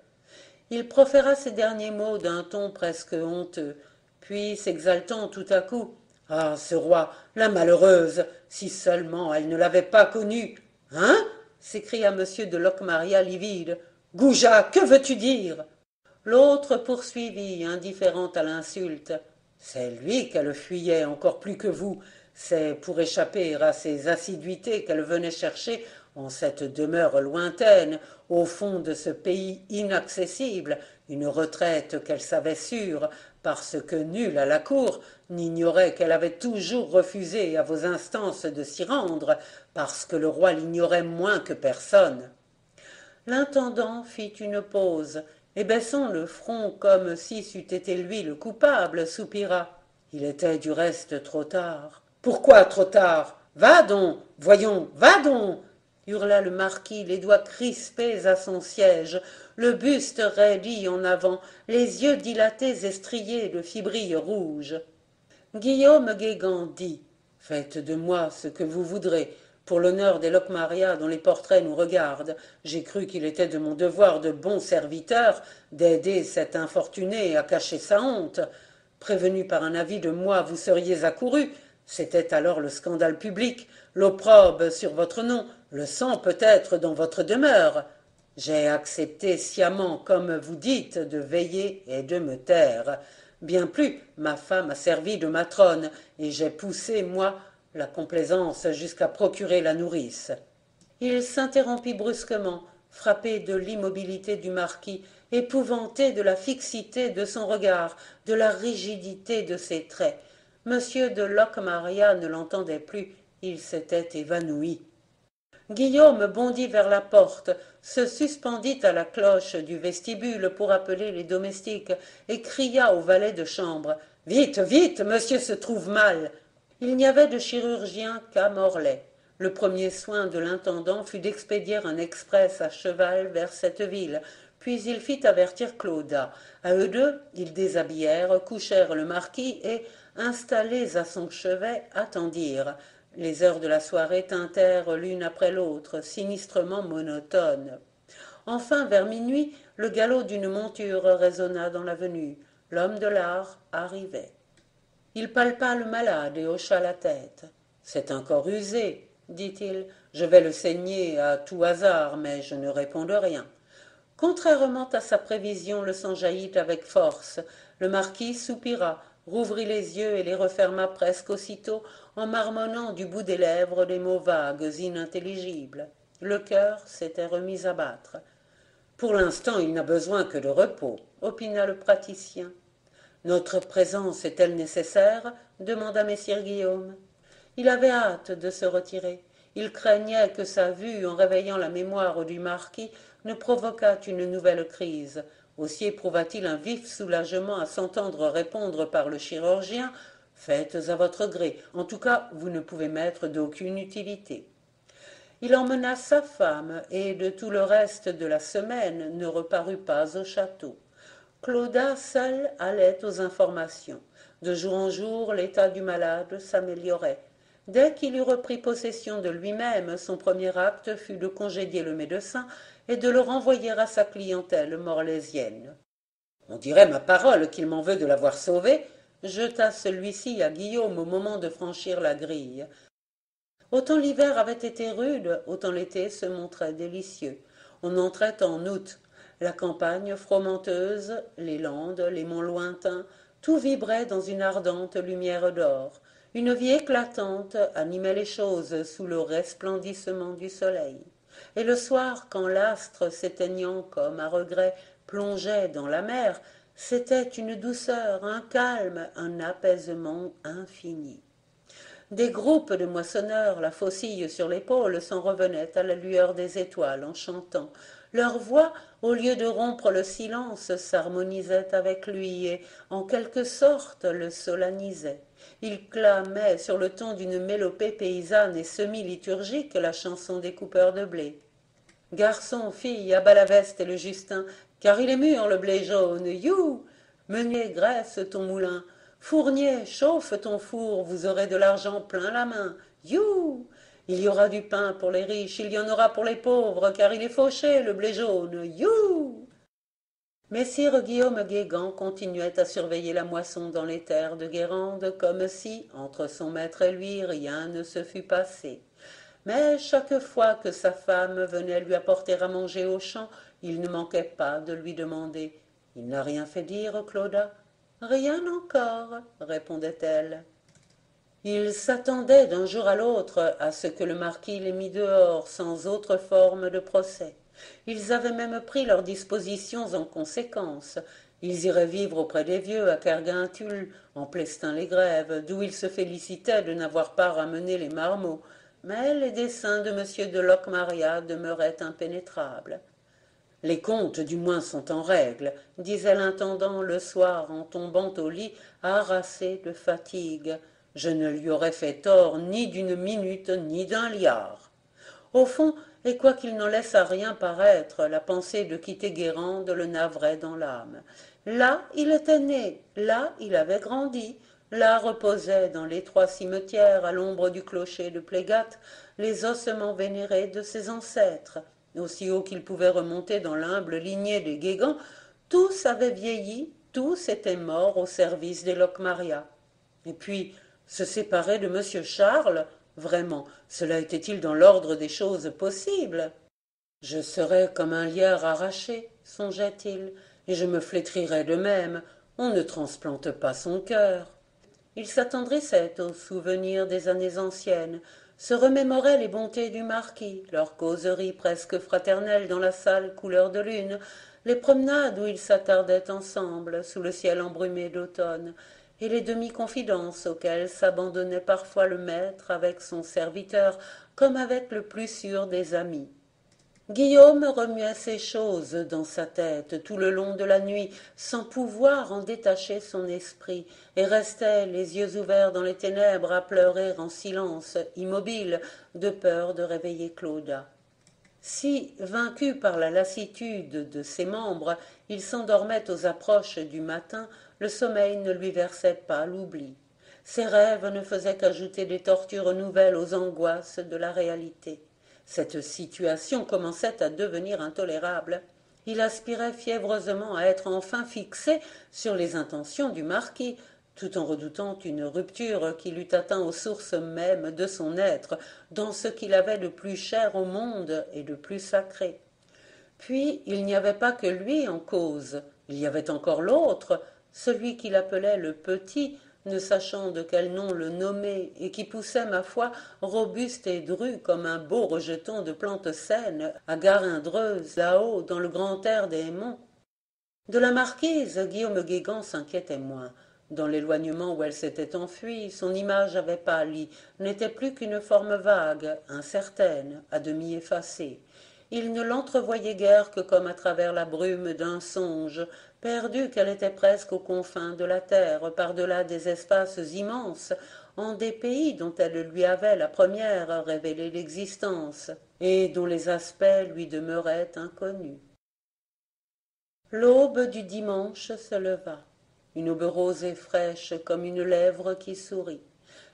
Il proféra ces derniers mots d'un ton presque honteux, puis s'exaltant tout à coup. « Ah, ce roi, la malheureuse, si seulement elle ne l'avait pas connu. »« Hein » s'écria M. de Locmaria livide. « Goujat, que veux-tu dire » L'autre poursuivit, indifférent à l'insulte. C'est lui qu'elle fuyait encore plus que vous. C'est pour échapper à ses assiduités qu'elle venait chercher en cette demeure lointaine, au fond de ce pays inaccessible, une retraite qu'elle savait sûre, parce que nul à la cour n'ignorait qu'elle avait toujours refusé à vos instances de s'y rendre, parce que le roi l'ignorait moins que personne. L'intendant fit une pause, et baissant le front comme si c'eût été lui le coupable, soupira. Il était du reste trop tard. Pourquoi trop tard? Va donc, voyons, va donc, hurla le marquis, les doigts crispés à son siège, le buste raidi en avant, les yeux dilatés et striés de fibrilles rouges. Guillaume Guégan dit: Faites de moi ce que vous voudrez. Pour l'honneur des Locmaria dont les portraits nous regardent, j'ai cru qu'il était de mon devoir de bon serviteur d'aider cet infortuné à cacher sa honte. Prévenu par un avis de moi, vous seriez accouru. C'était alors le scandale public, l'opprobre sur votre nom, le sang peut-être dans votre demeure. J'ai accepté sciemment, comme vous dites, de veiller et de me taire. Bien plus, ma femme a servi de matrone, et j'ai poussé, moi, la complaisance jusqu'à procurer la nourrice. Il s'interrompit brusquement, frappé de l'immobilité du marquis, épouvanté de la fixité de son regard, de la rigidité de ses traits. Monsieur de Locmaria ne l'entendait plus, il s'était évanoui. Guillaume bondit vers la porte, se suspendit à la cloche du vestibule pour appeler les domestiques, et cria au valet de chambre: « Vite, vite, monsieur se trouve mal !» Il n'y avait de chirurgien qu'à Morlaix. Le premier soin de l'intendant fut d'expédier un express à cheval vers cette ville, puis il fit avertir Clauda. À eux deux, ils déshabillèrent, couchèrent le marquis et, installés à son chevet, attendirent. Les heures de la soirée tintèrent l'une après l'autre, sinistrement monotones. Enfin, vers minuit, le galop d'une monture résonna dans l'avenue. L'homme de l'art arrivait. Il palpa le malade et hocha la tête. « C'est un corps usé, dit-il. Je vais le saigner à tout hasard, mais je ne réponds de rien. » Contrairement à sa prévision, le sang jaillit avec force. Le marquis soupira, rouvrit les yeux et les referma presque aussitôt, en marmonnant du bout des lèvres des mots vagues, inintelligibles. Le cœur s'était remis à battre. « Pour l'instant, il n'a besoin que de repos, » opina le praticien. « Notre présence est-elle nécessaire » demanda messire Guillaume. Il avait hâte de se retirer. Il craignait que sa vue, en réveillant la mémoire du marquis, ne provoquât une nouvelle crise. Aussi éprouva-t-il un vif soulagement à s'entendre répondre par le chirurgien: « Faites à votre gré. En tout cas, vous ne pouvez m'être d'aucune utilité. » Il emmena sa femme, et de tout le reste de la semaine ne reparut pas au château. Clauda seule allait aux informations. De jour en jour, l'état du malade s'améliorait. Dès qu'il eut repris possession de lui-même, son premier acte fut de congédier le médecin et de le renvoyer à sa clientèle morlaisienne. « On dirait ma parole qu'il m'en veut de l'avoir sauvé » jeta celui-ci à Guillaume au moment de franchir la grille. Autant l'hiver avait été rude, autant l'été se montrait délicieux. On entrait en août. La campagne fromenteuse, les landes, les monts lointains, tout vibrait dans une ardente lumière d'or. Une vie éclatante animait les choses sous le resplendissement du soleil. Et le soir, quand l'astre, s'éteignant comme à regret, plongeait dans la mer, c'était une douceur, un calme, un apaisement infini. Des groupes de moissonneurs, la faucille sur l'épaule, s'en revenaient à la lueur des étoiles en chantant. Leur voix, au lieu de rompre le silence, s'harmonisait avec lui et, en quelque sorte, le solennisait. Ils clamaient sur le ton d'une mélopée paysanne et semi-liturgique la chanson des coupeurs de blé. « Garçon, fille, abat la veste et le Justin, car il est mûr le blé jaune, you! Meunier, graisse ton moulin. Fournier, chauffe ton four, vous aurez de l'argent plein la main. You! Il y aura du pain pour les riches, il y en aura pour les pauvres, car il est fauché, le blé jaune. You! » Messire Guillaume Guégan continuait à surveiller la moisson dans les terres de Guérande, comme si, entre son maître et lui, rien ne se fût passé. Mais chaque fois que sa femme venait lui apporter à manger au champ, il ne manquait pas de lui demander: Il n'a rien fait dire, Clauda? Rien encore, répondait-elle. Il s'attendait d'un jour à l'autre à ce que le marquis les mît dehors sans autre forme de procès. Ils avaient même pris leurs dispositions en conséquence. Ils iraient vivre auprès des vieux à Kerguintul, en Plestin-les-Grèves, d'où ils se félicitaient de n'avoir pas ramené les marmots. Mais les desseins de M. de Locmaria demeuraient impénétrables. Les comptes du moins sont en règle, disait l'intendant le soir en tombant au lit harassé de fatigue. Je ne lui aurais fait tort ni d'une minute ni d'un liard. Au fond, et quoiqu'il n'en laissât rien paraître, la pensée de quitter Guérande le navrait dans l'âme. Là il était né, là il avait grandi, là reposaient dans l'étroit cimetière à l'ombre du clocher de Plégat les ossements vénérés de ses ancêtres. Aussi haut qu'ils pouvaient remonter dans l'humble lignée des Guégant, tous avaient vieilli, tous étaient morts au service des Locmaria. Et puis, se séparer de monsieur Charles, vraiment, cela était-il dans l'ordre des choses possibles? Je serais comme un lierre arraché, songeait-il, et je me flétrirais de même. On ne transplante pas son cœur. Il s'attendrissait aux souvenirs des années anciennes, se remémorait les bontés du marquis, leurs causeries presque fraternelles dans la salle couleur de lune, les promenades où ils s'attardaient ensemble sous le ciel embrumé d'automne, et les demi-confidences auxquelles s'abandonnait parfois le maître avec son serviteur comme avec le plus sûr des amis. Guillaume remuait ces choses dans sa tête tout le long de la nuit, sans pouvoir en détacher son esprit, et restait les yeux ouverts dans les ténèbres à pleurer en silence, immobile, de peur de réveiller Clauda. Si, vaincu par la lassitude de ses membres, il s'endormait aux approches du matin, le sommeil ne lui versait pas l'oubli. Ses rêves ne faisaient qu'ajouter des tortures nouvelles aux angoisses de la réalité. Cette situation commençait à devenir intolérable. Il aspirait fiévreusement à être enfin fixé sur les intentions du marquis, tout en redoutant une rupture qui l'eût atteint aux sources mêmes de son être, dans ce qu'il avait de plus cher au monde et de plus sacré. Puis il n'y avait pas que lui en cause, il y avait encore l'autre, celui qu'il appelait le petit, ne sachant de quel nom le nommer, et qui poussait, ma foi, robuste et dru comme un beau rejeton de plantes saines, à garindreuse, là-haut, dans le grand air des monts. De la marquise, Guillaume Guégan s'inquiétait moins. Dans l'éloignement où elle s'était enfuie, son image avait pâli, n'était plus qu'une forme vague, incertaine, à demi effacée. Il ne l'entrevoyait guère que comme à travers la brume d'un songe, perdue qu'elle était presque aux confins de la terre, par-delà des espaces immenses, en des pays dont elle lui avait la première révélé l'existence, et dont les aspects lui demeuraient inconnus. L'aube du dimanche se leva, une aube rose et fraîche comme une lèvre qui sourit.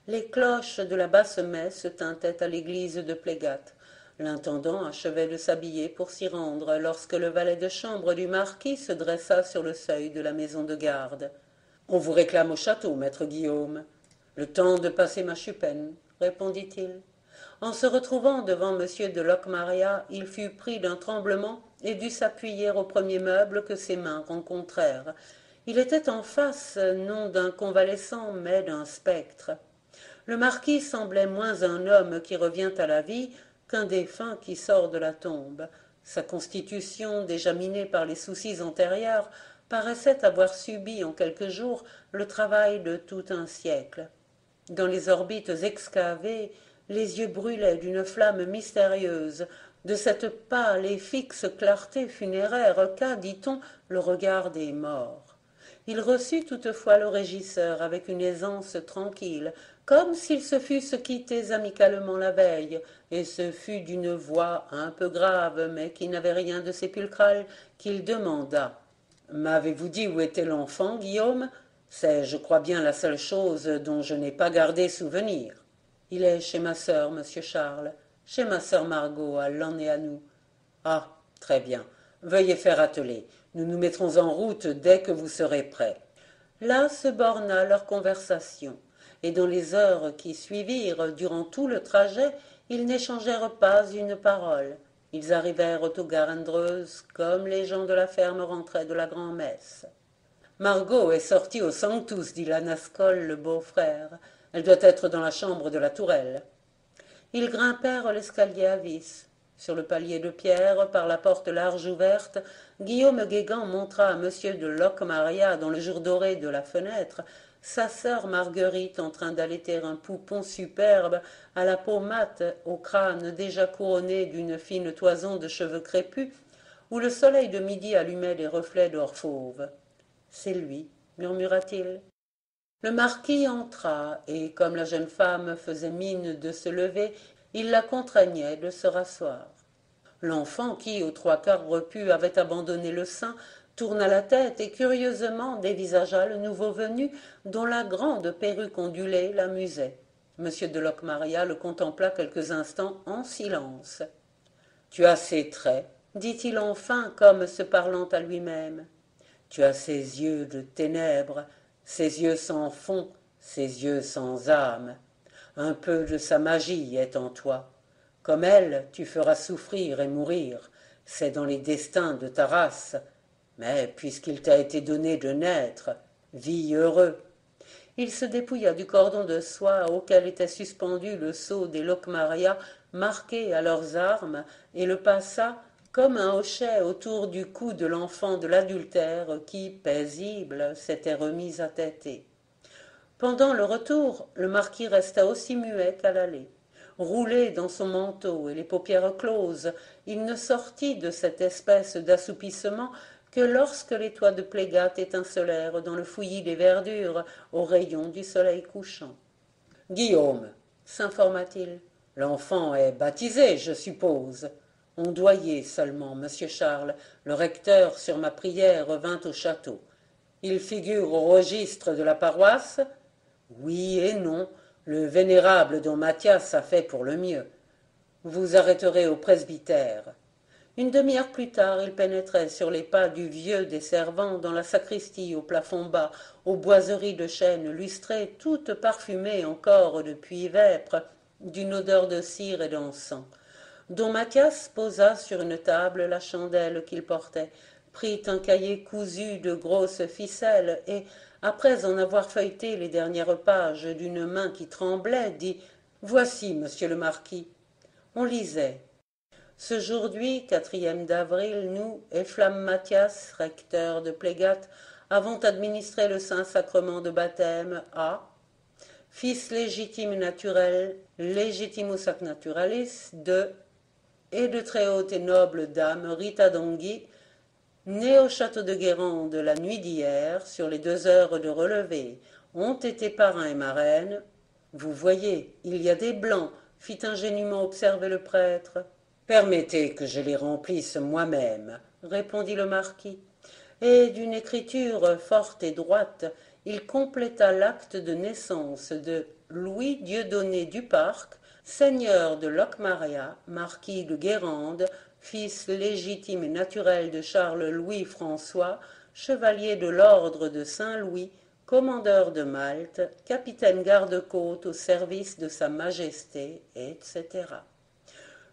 Les cloches de la basse-messe tintaient à l'église de Plégat. L'intendant achevait de s'habiller pour s'y rendre lorsque le valet de chambre du marquis se dressa sur le seuil de la maison de garde. « On vous réclame au château, maître Guillaume. »« Le temps de passer ma chupenne, » répondit-il. En se retrouvant devant M. de Locmaria, il fut pris d'un tremblement et dut s'appuyer au premier meuble que ses mains rencontrèrent. Il était en face, non d'un convalescent, mais d'un spectre. Le marquis semblait moins un homme qui revient à la vie qu'un défunt qui sort de la tombe. Sa constitution, déjà minée par les soucis antérieurs, paraissait avoir subi en quelques jours le travail de tout un siècle. Dans les orbites excavées, les yeux brûlaient d'une flamme mystérieuse, de cette pâle et fixe clarté funéraire qu'a, dit-on, le regard des morts. Il reçut toutefois le régisseur avec une aisance tranquille, comme s'ils se fussent quittés amicalement la veille, et ce fut d'une voix un peu grave, mais qui n'avait rien de sépulcral, qu'il demanda. « M'avez-vous dit où était l'enfant, Guillaume ? C'est, je crois bien, la seule chose dont je n'ai pas gardé souvenir. » « Il est chez ma sœur, monsieur Charles, chez ma sœur Margot, à Lanéanou. »« Ah, très bien. Veuillez faire atteler. Nous nous mettrons en route dès que vous serez prêt. » Là se borna leur conversation, et dans les heures qui suivirent, durant tout le trajet, ils n'échangèrent pas une parole. Ils arrivèrent aux Garendreuses comme les gens de la ferme rentraient de la grand-messe. Margot est sortie au Sanctus, dit Lanascol, le beau-frère. Elle doit être dans la chambre de la tourelle. Ils grimpèrent l'escalier à vis. Sur le palier de pierre, par la porte large ouverte, Guillaume Guégan montra à monsieur de Locmaria, dans le jour doré de la fenêtre, sa sœur Marguerite en train d'allaiter un poupon superbe à la peau mate, au crâne déjà couronné d'une fine toison de cheveux crépus, où le soleil de midi allumait des reflets d'or fauve. « C'est lui, murmura-t-il. Le marquis entra, et comme la jeune femme faisait mine de se lever, il la contraignait de se rasseoir. L'enfant, qui, aux trois quarts repu, avait abandonné le sein, tourna la tête et curieusement dévisagea le nouveau venu, dont la grande perruque ondulée l'amusait. Monsieur de Locmaria le contempla quelques instants en silence. « Tu as ses traits, dit-il enfin, comme se parlant à lui-même. Tu as ses yeux de ténèbres, ses yeux sans fond, ses yeux sans âme. Un peu de sa magie est en toi. Comme elle, tu feras souffrir et mourir. C'est dans les destins de ta race. Mais puisqu'il t'a été donné de naître, vis heureux. » Il se dépouilla du cordon de soie auquel était suspendu le sceau des Locmaria marqué à leurs armes et le passa comme un hochet autour du cou de l'enfant de l'adultère qui, paisible, s'était remis à têter. Pendant le retour, le marquis resta aussi muet qu'à l'aller. Roulé dans son manteau et les paupières closes, il ne sortit de cette espèce d'assoupissement que lorsque les toits de Plégat étincelèrent dans le fouillis des verdures aux rayons du soleil couchant. « Guillaume, s'informa-t-il, l'enfant est baptisé, je suppose. Ondoyer seulement, monsieur Charles, le recteur, sur ma prière, vint au château. Il figure au registre de la paroisse? Oui et non, le vénérable don Mathias a fait pour le mieux. Vous arrêterez au presbytère. » Une demi-heure plus tard, il pénétrait sur les pas du vieux des servants dans la sacristie au plafond bas, aux boiseries de chêne lustrées, toutes parfumées encore depuis vêpres, d'une odeur de cire et d'encens. Don Mathias posa sur une table la chandelle qu'il portait, prit un cahier cousu de grosses ficelles et, après en avoir feuilleté les dernières pages d'une main qui tremblait, dit « Voici, monsieur le marquis. » On lisait. Ce jour-là, 4e d'avril, nous, Ephlem Mathias, recteur de Plégat, avons administré le Saint-Sacrement de baptême à fils légitime naturel, legitimus ac naturalis, et de très haute et noble dame Rita Dongui, née au château de Guérande la nuit d'hier, sur les 2 heures de relevé, ont été parrain et marraine. Vous voyez, il y a des blancs, fit ingénument observer le prêtre. Permettez que je les remplisse moi-même, répondit le marquis, et d'une écriture forte et droite, il compléta l'acte de naissance de Louis Dieudonné Duparc, seigneur de Locmaria, marquis de Guérande, fils légitime et naturel de Charles-Louis François, chevalier de l'ordre de Saint-Louis, commandeur de Malte, capitaine garde-côte au service de Sa Majesté, etc.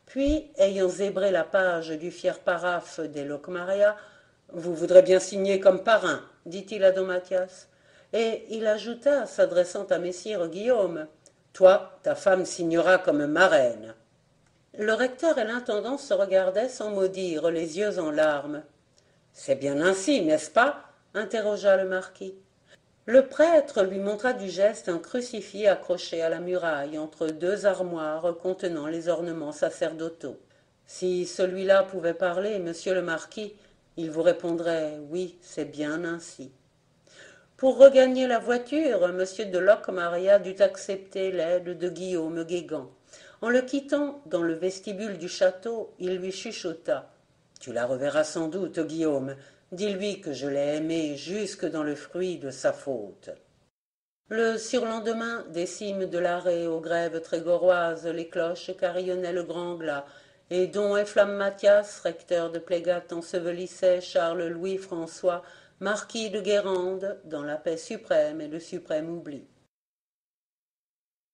Puis, ayant zébré la page du fier paraphe des Locmaria, « Vous voudrez bien signer comme parrain, dit-il à don Mathias. Et il ajouta, s'adressant à messire Guillaume, « Toi, ta femme signera comme marraine. » Le recteur et l'intendant se regardaient sans mot dire, les yeux en larmes. « C'est bien ainsi, n'est-ce pas ?» interrogea le marquis. Le prêtre lui montra du geste un crucifix accroché à la muraille entre 2 armoires contenant les ornements sacerdotaux. Si celui-là pouvait parler, monsieur le marquis, il vous répondrait « Oui, c'est bien ainsi ». Pour regagner la voiture, monsieur de Locmaria dut accepter l'aide de Guillaume Guégan. En le quittant dans le vestibule du château, il lui chuchota. « Tu la reverras sans doute, Guillaume. Dis-lui que je l'ai aimée jusque dans le fruit de sa faute. » Le surlendemain, des cimes de l'Arrêt aux grèves trégoroises, les cloches carillonnaient le grand glas, et don Ephlem Mathias, recteur de Plégat, ensevelissait Charles-Louis François, marquis de Guérande, dans la paix suprême et le suprême oubli.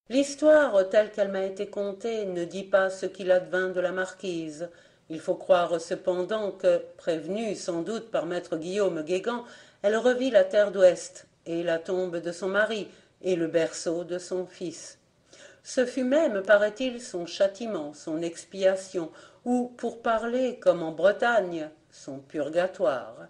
L'histoire, telle qu'elle m'a été contée, ne dit pas ce qu'il advint de la marquise. Il faut croire cependant que, prévenue sans doute par maître Guillaume Guégan, elle revit la terre d'Ouest, et la tombe de son mari, et le berceau de son fils. Ce fut même, paraît-il, son châtiment, son expiation, ou, pour parler comme en Bretagne, son purgatoire.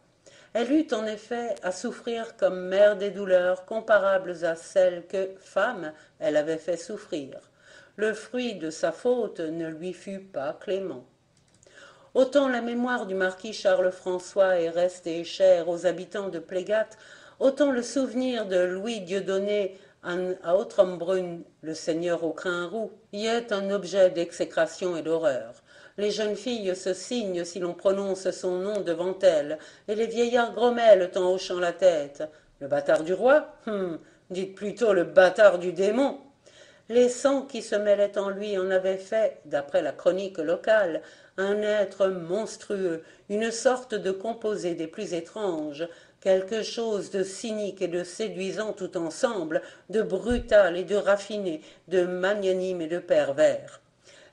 Elle eut en effet à souffrir comme mère des douleurs comparables à celles que, femme, elle avait fait souffrir. Le fruit de sa faute ne lui fut pas clément. Autant la mémoire du marquis Charles-François est restée chère aux habitants de Plégat, autant le souvenir de Louis Dieudonné à Outrambrun, le seigneur au crin roux, y est un objet d'exécration et d'horreur. Les jeunes filles se signent si l'on prononce son nom devant elles, et les vieillards grommellent en hochant la tête. Le bâtard du roi? Dites plutôt le bâtard du démon. Les sangs qui se mêlaient en lui en avaient fait, d'après la chronique locale, un être monstrueux, une sorte de composé des plus étranges, quelque chose de cynique et de séduisant tout ensemble, de brutal et de raffiné, de magnanime et de pervers.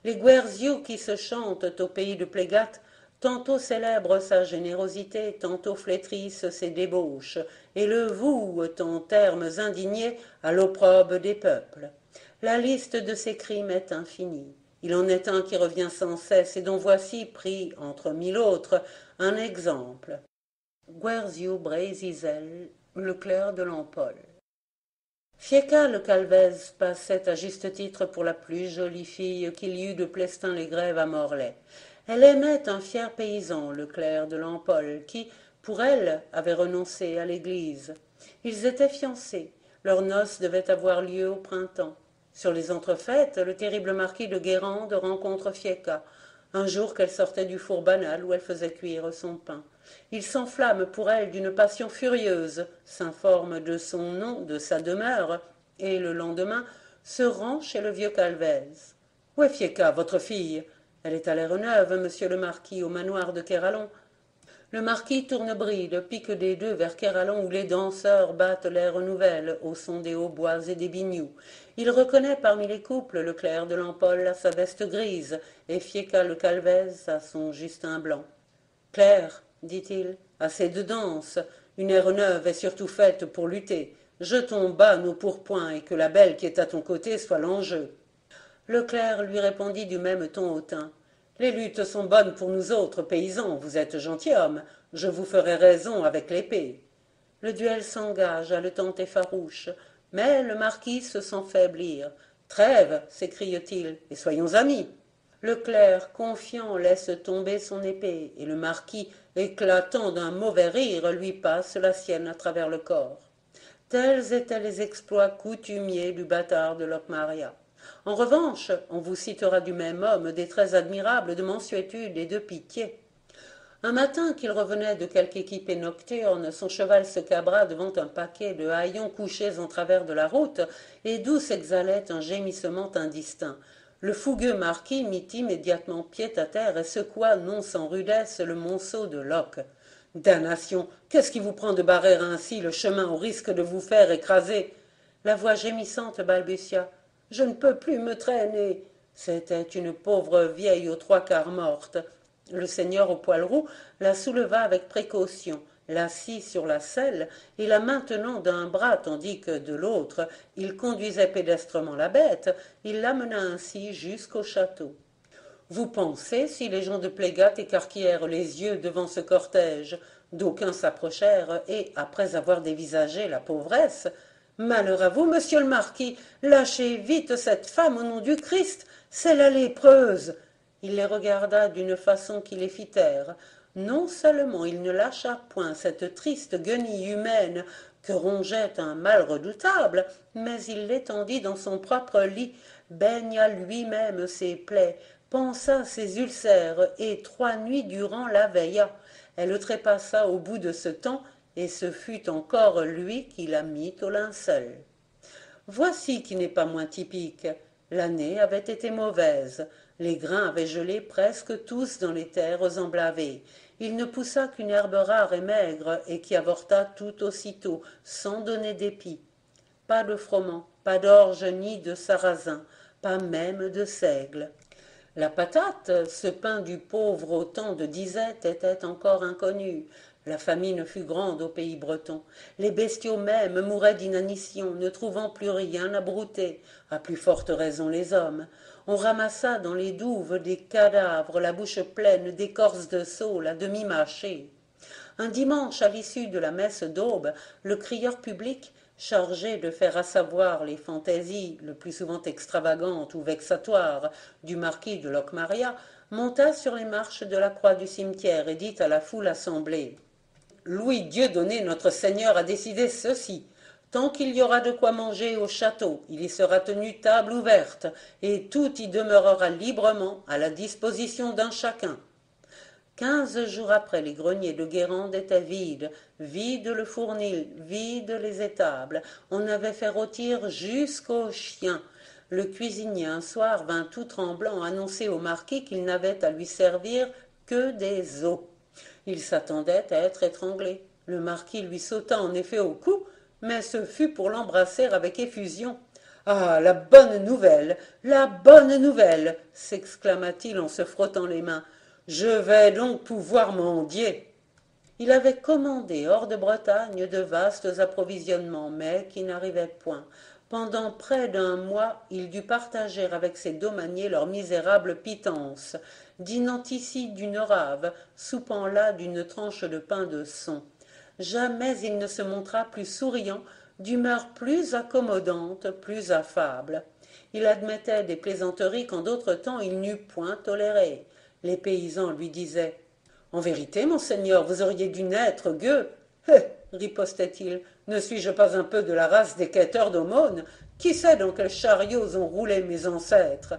Les Guerziou qui se chantent au pays de Plégat, tantôt célèbrent sa générosité, tantôt flétrissent ses débauches, et le vouent en termes indignés à l'opprobre des peuples. La liste de ces crimes est infinie. Il en est un qui revient sans cesse et dont voici, pris entre mille autres, un exemple. Guerziou Brézizel, le clerc de Lampol. Fiecka le Calvez passait à juste titre pour la plus jolie fille qu'il y eût de Plestin-les-Grèves à Morlaix. Elle aimait un fier paysan, le clerc de Lampol, qui, pour elle, avait renoncé à l'église. Ils étaient fiancés. Leurs noces devaient avoir lieu au printemps. Sur les entrefaites, le terrible marquis de Guérande rencontre Fiecka, un jour qu'elle sortait du four banal où elle faisait cuire son pain. Il s'enflamme pour elle d'une passion furieuse, s'informe de son nom, de sa demeure, et le lendemain se rend chez le vieux Calvez. « Où est Fiecka, votre fille ?»« Elle est à l'Aéroneuve, monsieur le marquis, au manoir de Keralon. » Le marquis tourne bride, pique des deux vers Keralon où les danseurs battent l'air nouvelle au son des hautbois et des binious. Il reconnaît parmi les couples le clerc de Lampol à sa veste grise et Fiecka le Calvez à son Justin blanc. « Claire, dit-il, assez de danse. Une aéroneuve est surtout faite pour lutter. Jetons bas nos pourpoints et que la belle qui est à ton côté soit l'enjeu. » Le clerc lui répondit du même ton hautain. « Les luttes sont bonnes pour nous autres paysans, vous êtes gentilhomme, je vous ferai raison avec l'épée. » Le duel s'engage, haletant et farouche, mais le marquis se sent faiblir. « Trêve, s'écrie-t-il, et soyons amis. » Le clerc, confiant, laisse tomber son épée, et le marquis, éclatant d'un mauvais rire, lui passe la sienne à travers le corps. Tels étaient les exploits coutumiers du bâtard de Locmaria. En revanche, on vous citera du même homme des traits admirables de mansuétude et de pitié. Un matin qu'il revenait de quelque équipée nocturne, son cheval se cabra devant un paquet de haillons couchés en travers de la route, et d'où s'exhalait un gémissement indistinct. Le fougueux marquis mit immédiatement pied à terre et secoua non sans rudesse le monceau de Locke. « Damnation, qu'est-ce qui vous prend de barrer ainsi le chemin au risque de vous faire écraser ?» La voix gémissante balbutia. « Je ne peux plus me traîner. » C'était une pauvre vieille aux trois quarts morte. Le seigneur au poil roux la souleva avec précaution, l'assit sur la selle et la maintenant d'un bras tandis que de l'autre il conduisait pédestrement la bête, il l'amena ainsi jusqu'au château. Vous pensez si les gens de Plégat écarquillèrent les yeux devant ce cortège? D'aucuns s'approchèrent et, après avoir dévisagé la pauvresse, « Malheur à vous, monsieur le marquis, lâchez vite cette femme au nom du Christ, c'est la lépreuse !» Il les regarda d'une façon qui les fit taire. Non seulement il ne lâcha point cette triste guenille humaine que rongeait un mal redoutable, mais il l'étendit dans son propre lit, baigna lui-même ses plaies, pansa ses ulcères, et 3 nuits durant la veilla. Elle le trépassa au bout de ce temps, et ce fut encore lui qui la mit au linceul. Voici qui n'est pas moins typique. L'année avait été mauvaise. Les grains avaient gelé presque tous dans les terres emblavées. Il ne poussa qu'une herbe rare et maigre, et qui avorta tout aussitôt, sans donner d'épi. Pas de froment, pas d'orge ni de sarrasin, pas même de seigle. La patate, ce pain du pauvre au temps de disette, était encore inconnu. La famine fut grande au pays breton. Les bestiaux même mouraient d'inanition, ne trouvant plus rien à brouter, à plus forte raison les hommes. On ramassa dans les douves des cadavres, la bouche pleine d'écorces de saule à demi mâchées. Un dimanche, à l'issue de la messe d'aube, le crieur public, chargé de faire assavoir les fantaisies, le plus souvent extravagantes ou vexatoires, du marquis de Locmaria, monta sur les marches de la croix du cimetière et dit à la foule assemblée: Louis Dieudonné, notre Seigneur, a décidé ceci. Tant qu'il y aura de quoi manger au château, il y sera tenu table ouverte, et tout y demeurera librement à la disposition d'un chacun. 15 jours après, les greniers de Guérande étaient vides, vide le fournil, vide les étables. On avait fait rôtir jusqu'aux chiens. Le cuisinier, un soir, vint tout tremblant annoncer au marquis qu'il n'avait à lui servir que des os. Il s'attendait à être étranglé. Le marquis lui sauta en effet au cou, mais ce fut pour l'embrasser avec effusion. « Ah, la bonne nouvelle, la bonne nouvelle !» s'exclama-t-il en se frottant les mains. « Je vais donc pouvoir mendier. » Il avait commandé hors de Bretagne de vastes approvisionnements, mais qui n'arrivaient point. Pendant près d'un mois, il dut partager avec ses domaniers leur misérable pitance, dînant ici d'une rave, soupant là d'une tranche de pain de son. Jamais il ne se montra plus souriant, d'humeur plus accommodante, plus affable. Il admettait des plaisanteries qu'en d'autres temps il n'eût point tolérées. Les paysans lui disaient: « En vérité, monseigneur, vous auriez dû naître gueux. » « Eh, ripostait-il, ne suis-je pas un peu de la race des quêteurs d'aumônes? Qui sait dans quels chariots ont roulé mes ancêtres ?»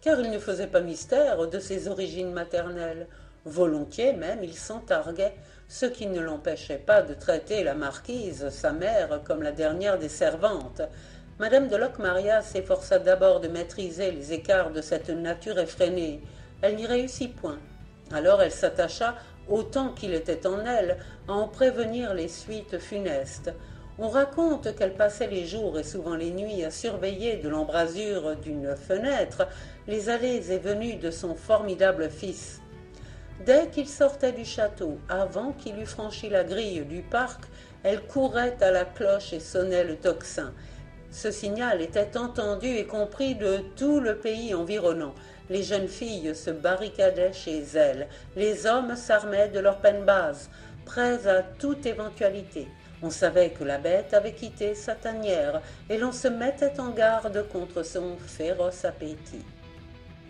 Car il ne faisait pas mystère de ses origines maternelles. Volontiers même il s'en targuait, ce qui ne l'empêchait pas de traiter la marquise, sa mère, comme la dernière des servantes. Madame de Locmaria s'efforça d'abord de maîtriser les écarts de cette nature effrénée. Elle n'y réussit point. Alors elle s'attacha, autant qu'il était en elle, à en prévenir les suites funestes. On raconte qu'elle passait les jours et souvent les nuits à surveiller de l'embrasure d'une fenêtre les allées et venues de son formidable fils. Dès qu'il sortait du château, avant qu'il eût franchi la grille du parc, elle courait à la cloche et sonnait le tocsin. Ce signal était entendu et compris de tout le pays environnant. Les jeunes filles se barricadaient chez elles, les hommes s'armaient de leurs pennes basses, prêts à toute éventualité. On savait que la bête avait quitté sa tanière et l'on se mettait en garde contre son féroce appétit.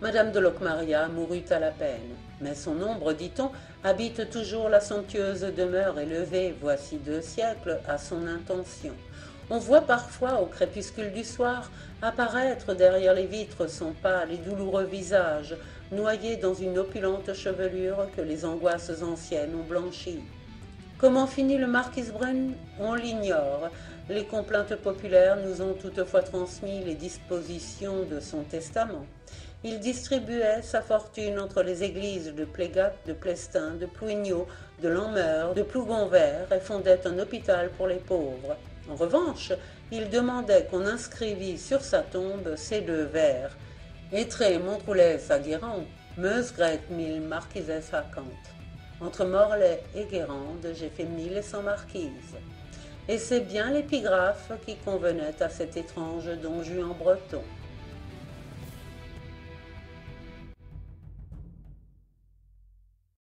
Madame de Locmaria mourut à la peine, mais son ombre, dit-on, habite toujours la somptueuse demeure élevée, voici 2 siècles, à son intention. On voit parfois, au crépuscule du soir, apparaître derrière les vitres son pâle et douloureux visage, noyé dans une opulente chevelure que les angoisses anciennes ont blanchie. Comment finit le marquis Brune? On l'ignore. Les complaintes populaires nous ont toutefois transmis les dispositions de son testament. Il distribuait sa fortune entre les églises de Plégat, de Plestin, de Plouigneau, de Lanmeur, de Plougonvert et fondait un hôpital pour les pauvres. En revanche, il demandait qu'on inscrivît sur sa tombe ces 2 vers: Etre Montroulès à Guérande, Meusgret mille marquises vacante. Entre Morlaix et Guérande, j'ai fait 1100 marquises. Et c'est bien l'épigraphe qui convenait à cet étrange don Juan breton.